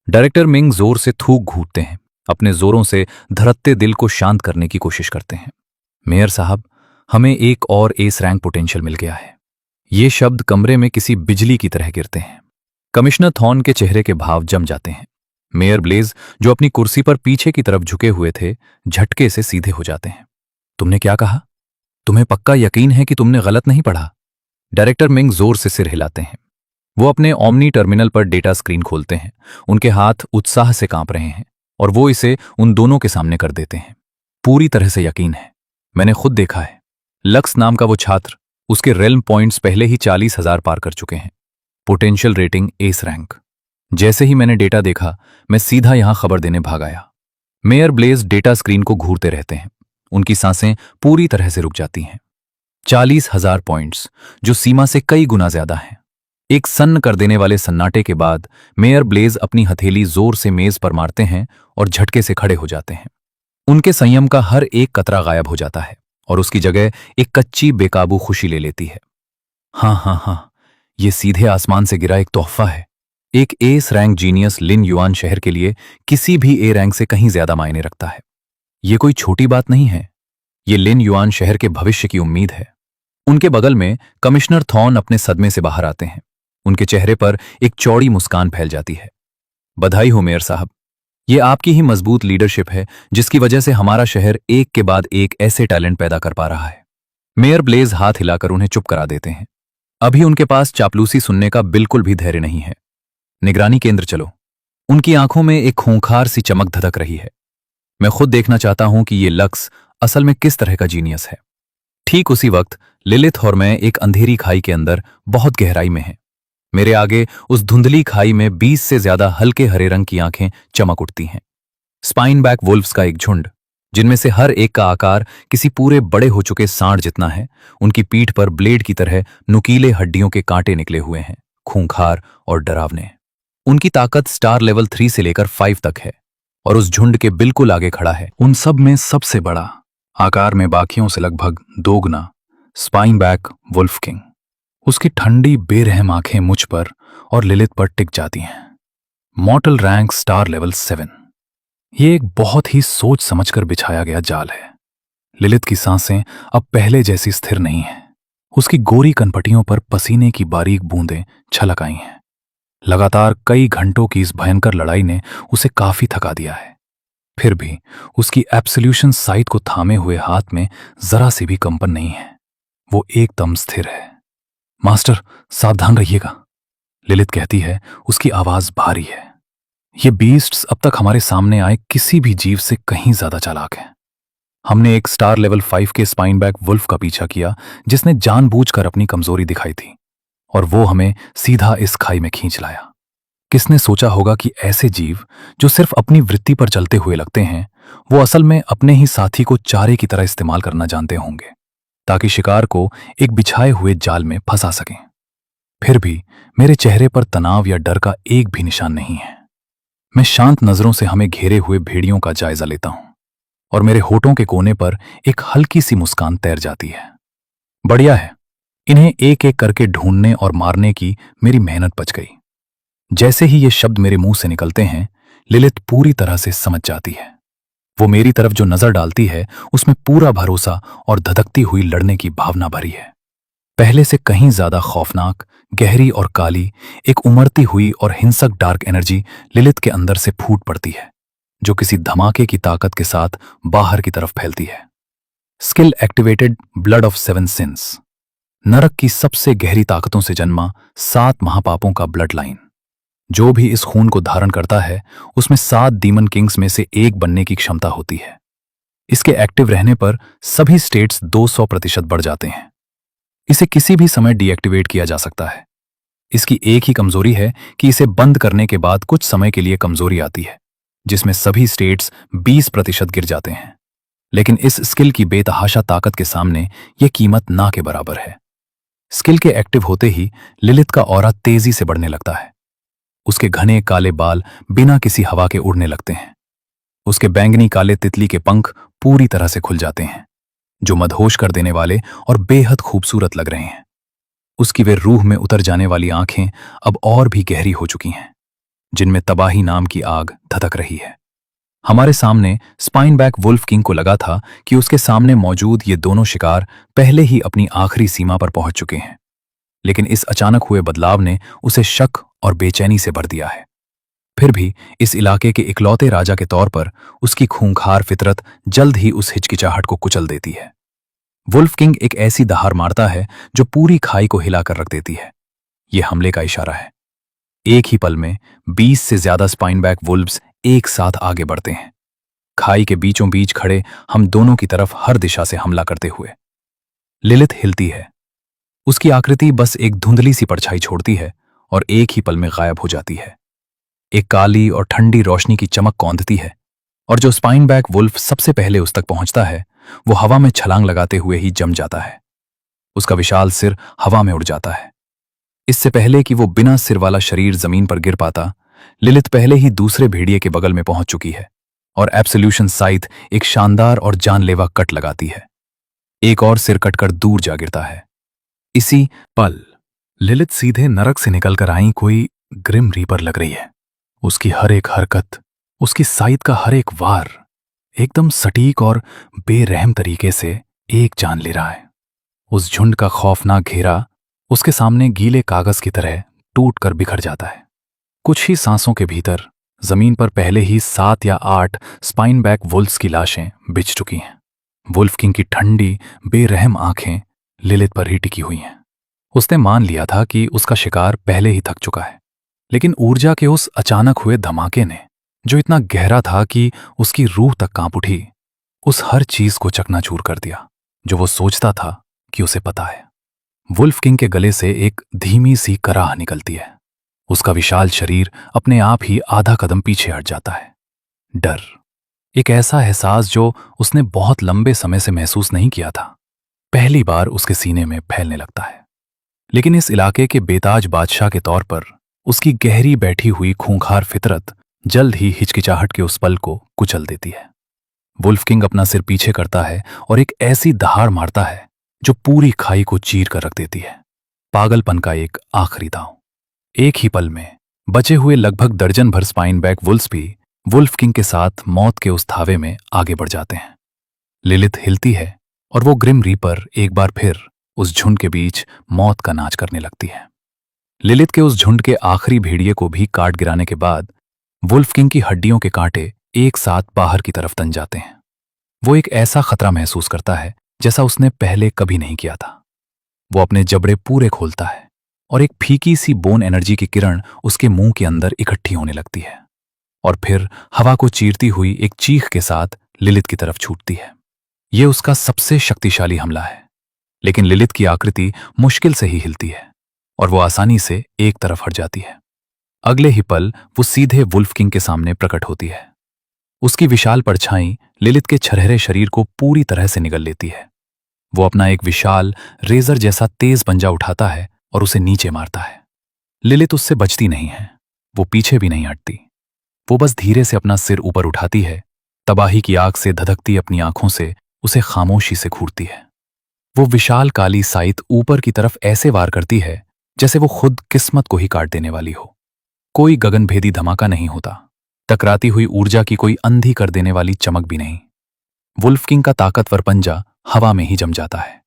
डायरेक्टर मिंग जोर से थूक घूंटते हैं, अपने जोरों से धड़कते दिल को शांत करने की कोशिश करते हैं। मेयर साहब, हमें एक और एस रैंक पोटेंशियल मिल गया है। ये शब्द कमरे में किसी बिजली की तरह गिरते हैं। कमिश्नर थॉर्न के चेहरे के भाव जम जाते हैं। मेयर ब्लेज, जो अपनी कुर्सी पर पीछे की तरफ झुके हुए थे, झटके से सीधे हो जाते हैं। तुमने क्या कहा? तुम्हें पक्का यकीन है कि तुमने गलत नहीं पढ़ा? डायरेक्टर मिंग जोर से सिर हिलाते हैं। वो अपने ओमनी टर्मिनल पर डेटा स्क्रीन खोलते हैं। उनके हाथ उत्साह से कांप रहे हैं और वो इसे उन दोनों के सामने कर देते हैं। पूरी तरह से यकीन है, मैंने खुद देखा है। लक्स नाम का वो छात्र, उसके रेल्म पॉइंट्स पहले ही 40,000 पार कर चुके हैं। Potential rating S rank. जैसे ही मैंने डेटा देखा, मैं सीधा यहां खबर देने भाग आया। मेयर ब्लेज डेटा स्क्रीन को घूरते रहते हैं। उनकी सांसें पूरी तरह से रुक जाती हैं। 40,000 पॉइंट्स, जो सीमा से कई गुना ज्यादा हैं। एक सन्न कर देने वाले सन्नाटे के बाद मेयर ब्लेज अपनी हथेली जोर से मेज पर मारते हैं और झटके से खड़े हो जाते हैं। उनके संयम का हर एक कतरा गायब हो जाता है और उसकी जगह एक कच्ची बेकाबू खुशी ले लेती है। हाँ, ये सीधे आसमान से गिरा एक तोहफा है। एक एस रैंक जीनियस लिन युआन शहर के लिए किसी भी ए रैंक से कहीं ज्यादा मायने रखता है। ये कोई छोटी बात नहीं है। ये लिन युआन शहर के भविष्य की उम्मीद है। उनके बगल में कमिश्नर थॉर्न अपने सदमे से बाहर आते हैं। उनके चेहरे पर एक चौड़ी मुस्कान फैल जाती है। बधाई हो मेयर साहब, ये आपकी ही मजबूत लीडरशिप है जिसकी वजह से हमारा शहर एक के बाद एक ऐसे टैलेंट पैदा कर पा रहा है। मेयर ब्लेज हाथ हिलाकर उन्हें चुप करा देते हैं। अभी उनके पास चापलूसी सुनने का बिल्कुल भी धैर्य नहीं है। निगरानी केंद्र चलो। उनकी आंखों में एक खूंखार सी चमक धधक रही है। मैं खुद देखना चाहता हूं कि ये लक्स असल में किस तरह का जीनियस है। ठीक उसी वक्त लिलिथ और मैं एक अंधेरी खाई के अंदर बहुत गहराई में हैं। मेरे आगे उस धुंधली खाई में 20 से ज्यादा हल्के हरे रंग की आंखें चमक उठती हैं। स्पाइन बैक वुल्फ्स का एक झुंड, जिनमें से हर एक का आकार किसी पूरे बड़े हो चुके सांड जितना है। उनकी पीठ पर ब्लेड की तरह नुकीले हड्डियों के कांटे निकले हुए हैं, खूंखार और डरावने। उनकी ताकत स्टार लेवल 3 से लेकर 5 तक है और उस झुंड के बिल्कुल आगे खड़ा है उन सब में सबसे बड़ा, आकार में बाकियों से लगभग 2 गुना, स्पाइन बैक वुल्फ किंग। उसकी ठंडी बेरहम आंखें मुझ पर और लिलिथ पर टिक जाती हैं। मॉर्टल रैंक स्टार लेवल 7। ये एक बहुत ही सोच समझकर बिछाया गया जाल है। लिलिथ की सांसें अब पहले जैसी स्थिर नहीं हैं। उसकी गोरी कनपटियों पर पसीने की बारीक बूंदें छलक आई हैं। लगातार कई घंटों की इस भयंकर लड़ाई ने उसे काफी थका दिया है। फिर भी उसकी एब्सोल्यूशन साइट को थामे हुए हाथ में जरा सी भी कंपन नहीं है। वो एकदम स्थिर है। मास्टर, सावधान रहिएगा, लिलिथ कहती है। उसकी आवाज भारी है। ये बीस्ट्स अब तक हमारे सामने आए किसी भी जीव से कहीं ज्यादा चालाक हैं। हमने एक स्टार लेवल 5 के स्पाइन बैक वुल्फ का पीछा किया जिसने जानबूझकर अपनी कमजोरी दिखाई थी, और वो हमें सीधा इस खाई में खींच लाया। किसने सोचा होगा कि ऐसे जीव जो सिर्फ अपनी वृत्ति पर चलते हुए लगते हैं, वो असल में अपने ही साथी को चारे की तरह इस्तेमाल करना जानते होंगे ताकि शिकार को एक बिछाए हुए जाल में फंसा सकें। फिर भी मेरे चेहरे पर तनाव या डर का एक भी निशान नहीं है। मैं शांत नजरों से हमें घेरे हुए भेड़ियों का जायजा लेता हूं और मेरे होठों के कोने पर एक हल्की सी मुस्कान तैर जाती है। बढ़िया है, इन्हें एक एक करके ढूंढने और मारने की मेरी मेहनत बच गई। जैसे ही ये शब्द मेरे मुंह से निकलते हैं, लिलिथ पूरी तरह से समझ जाती है। वो मेरी तरफ जो नजर डालती है उसमें पूरा भरोसा और धधकती हुई लड़ने की भावना भरी है। पहले से कहीं ज्यादा खौफनाक, गहरी और काली एक उमड़ती हुई और हिंसक डार्क एनर्जी लिलिथ के अंदर से फूट पड़ती है, जो किसी धमाके की ताकत के साथ बाहर की तरफ फैलती है। Skill activated blood of 7 since. नरक की सबसे गहरी ताकतों से जन्मा 7 महापापों का ब्लड लाइन। जो भी इस खून को धारण करता है उसमें 7 डीमन किंग्स में से एक बनने की क्षमता होती है। इसके एक्टिव रहने पर सभी स्टेट्स 200% बढ़ जाते हैं। इसे किसी भी समय डीएक्टिवेट किया जा सकता है। इसकी एक ही कमजोरी है कि इसे बंद करने के बाद कुछ समय के लिए कमजोरी आती है, जिसमें सभी स्टेट्स 20% गिर जाते हैं। लेकिन इस स्किल की बेतहाशा ताकत के सामने यह कीमत ना के बराबर है। स्किल के एक्टिव होते ही लिलिथ का ऑरा तेजी से बढ़ने लगता है। उसके घने काले बाल बिना किसी हवा के उड़ने लगते हैं। उसके बैंगनी काले तितली के पंख पूरी तरह से खुल जाते हैं, जो मदहोश कर देने वाले और बेहद खूबसूरत लग रहे हैं। उसकी वे रूह में उतर जाने वाली आंखें अब और भी गहरी हो चुकी हैं, जिनमें तबाही नाम की आग धधक रही है। हमारे सामने स्पाइनबैक वुल्फ किंग को लगा था कि उसके सामने मौजूद ये दोनों शिकार पहले ही अपनी आखिरी सीमा पर पहुंच चुके हैं, लेकिन इस अचानक हुए बदलाव ने उसे शक और बेचैनी से भर दिया है। फिर भी इस इलाके के इकलौते राजा के तौर पर उसकी खूंखार फितरत जल्द ही उस हिचकिचाहट को कुचल देती है। वुल्फ किंग एक ऐसी दहाड़ मारता है जो पूरी खाई को हिलाकर रख देती है। यह हमले का इशारा है। एक ही पल में 20 से ज्यादा स्पाइनबैक वुल्व्स एक साथ आगे बढ़ते हैं, खाई के बीचों बीच खड़े हम दोनों की तरफ हर दिशा से हमला करते हुए। लिलिथ हिलती है। उसकी आकृति बस एक धुंधली सी परछाई छोड़ती है और एक ही पल में गायब हो जाती है। एक काली और ठंडी रोशनी की चमक कौंधती है, और जो स्पाइनबैक वुल्फ सबसे पहले उस तक पहुंचता है वो हवा में छलांग लगाते हुए ही जम जाता है। उसका विशाल सिर हवा में उड़ जाता है। इससे पहले कि वो बिना सिर वाला शरीर जमीन पर गिर पाता, लिलिथ पहले ही दूसरे भेड़िए के बगल में पहुंच चुकी है और एब्सोल्यूशन साइथ एक शानदार और जानलेवा कट लगाती है। एक और सिर कटकर दूर जा गिरता है। इसी पल लिलिथ सीधे नरक से निकलकर आई कोई ग्रिम रीपर लग रही है। उसकी हर एक हरकत, उसकी साइथ का हर एक वार एकदम सटीक और बेरहम तरीके से एक जान ले रहा है। उस झुंड का खौफनाक घेरा उसके सामने गीले कागज की तरह टूट कर बिखर जाता है। कुछ ही सांसों के भीतर जमीन पर पहले ही 7 या 8 स्पाइनबैक वुल्फ्स की लाशें बिछ चुकी हैं। वुल्फ किंग की ठंडी बेरहम आंखें लिलिथ पर ही टिकी हुई हैं। उसने मान लिया था कि उसका शिकार पहले ही थक चुका है, लेकिन ऊर्जा के उस अचानक हुए धमाके ने, जो इतना गहरा था कि उसकी रूह तक कांप उठी, उस हर चीज को चकनाचूर कर दिया जो वो सोचता था कि उसे पता है। वुल्फ किंग के गले से एक धीमी सी कराह निकलती है। उसका विशाल शरीर अपने आप ही आधा कदम पीछे हट जाता है। डर, एक ऐसा एहसास जो उसने बहुत लंबे समय से महसूस नहीं किया था, पहली बार उसके सीने में फैलने लगता है। लेकिन इस इलाके के बेताज बादशाह के तौर पर उसकी गहरी बैठी हुई खूंखार फितरत जल्द ही हिचकिचाहट के उस पल को कुचल देती है। वुल्फ किंग अपना सिर पीछे करता है और एक ऐसी दहाड़ मारता है जो पूरी खाई को चीर कर रख देती है। पागलपन का एक आखिरी दांव। एक ही पल में बचे हुए लगभग दर्जन भर स्पाइनबैक वुल्व्स भी वुल्फ किंग के साथ मौत के उस धावे में आगे बढ़ जाते हैं। लिलिथ हिलती है और वो ग्रिम रीपर एक बार फिर उस झुंड के बीच मौत का नाच करने लगती है। लिलिथ के उस झुंड के आखिरी भेड़िए को भी काट गिराने के बाद वुल्फ किंग की हड्डियों के कांटे एक साथ बाहर की तरफ तन जाते हैं। वो एक ऐसा खतरा महसूस करता है जैसा उसने पहले कभी नहीं किया था। वो अपने जबड़े पूरे खोलता है और एक फीकी सी बोन एनर्जी की किरण उसके मुंह के अंदर इकट्ठी होने लगती है और फिर हवा को चीरती हुई एक चीख के साथ लिलिथ की तरफ छूटती है। यह उसका सबसे शक्तिशाली हमला है, लेकिन लिलिथ की आकृति मुश्किल से ही हिलती है और वो आसानी से एक तरफ हट जाती है। अगले ही पल वो सीधे वुल्फ किंग के सामने प्रकट होती है। उसकी विशाल परछाई लिलिथ के छरहरे शरीर को पूरी तरह से निगल लेती है। वो अपना एक विशाल रेजर जैसा तेज पंजा उठाता है और उसे नीचे मारता है। लिलिथ उससे बचती नहीं है, वो पीछे भी नहीं हटती। वो बस धीरे से अपना सिर ऊपर उठाती है, तबाही की आग से धधकती अपनी आंखों से उसे खामोशी से घूरती है। वो विशाल काली साइथ ऊपर की तरफ ऐसे वार करती है जैसे वो खुद किस्मत को ही काट देने वाली हो। कोई गगनभेदी धमाका नहीं होता, टकराती हुई ऊर्जा की कोई अंधी कर देने वाली चमक भी नहीं। वुल्फ किंग का ताकतवर पंजा हवा में ही जम जाता है।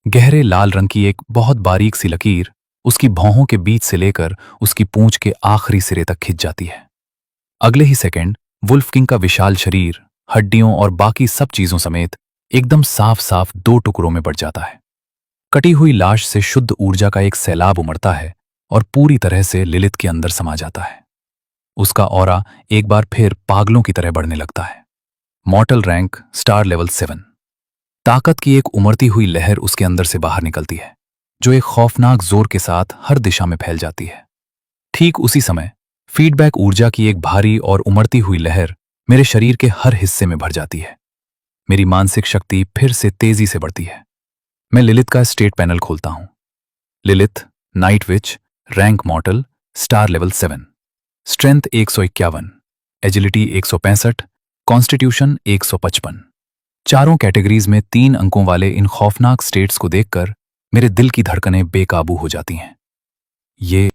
गहरे लाल रंग की एक बहुत बारीक सी लकीर उसकी भौहों के बीच से लेकर उसकी पूंछ के आखिरी सिरे तक खिंच जाती है। अगले ही सेकंड वुल्फ किंग का विशाल शरीर हड्डियों और बाकी सब चीजों समेत एकदम साफ साफ 2 टुकड़ों में बढ़ जाता है। कटी हुई लाश से शुद्ध ऊर्जा का एक सैलाब उमड़ता है और पूरी तरह से लिलिथ के अंदर समा जाता है। उसका ऑरा एक बार फिर पागलों की तरह बढ़ने लगता है। मॉर्टल रैंक स्टार लेवल 7। ताकत की एक उमड़ती हुई लहर उसके अंदर से बाहर निकलती है, जो एक खौफनाक जोर के साथ हर दिशा में फैल जाती है। ठीक उसी समय फीडबैक ऊर्जा की एक भारी और उमड़ती हुई लहर मेरे शरीर के हर हिस्से में भर जाती है। मेरी मानसिक शक्ति फिर से तेजी से बढ़ती है। मैं लिलिथ का स्टेट पैनल खोलता हूं। Lilith, night which, rank मॉर्टल, star level 7, strength 151, agility 165, constitution 155। चारों कैटेगरीज में 3 अंकों वाले इन खौफनाक स्टेट्स को देखकर मेरे दिल की धड़कनें बेकाबू हो जाती हैं। ये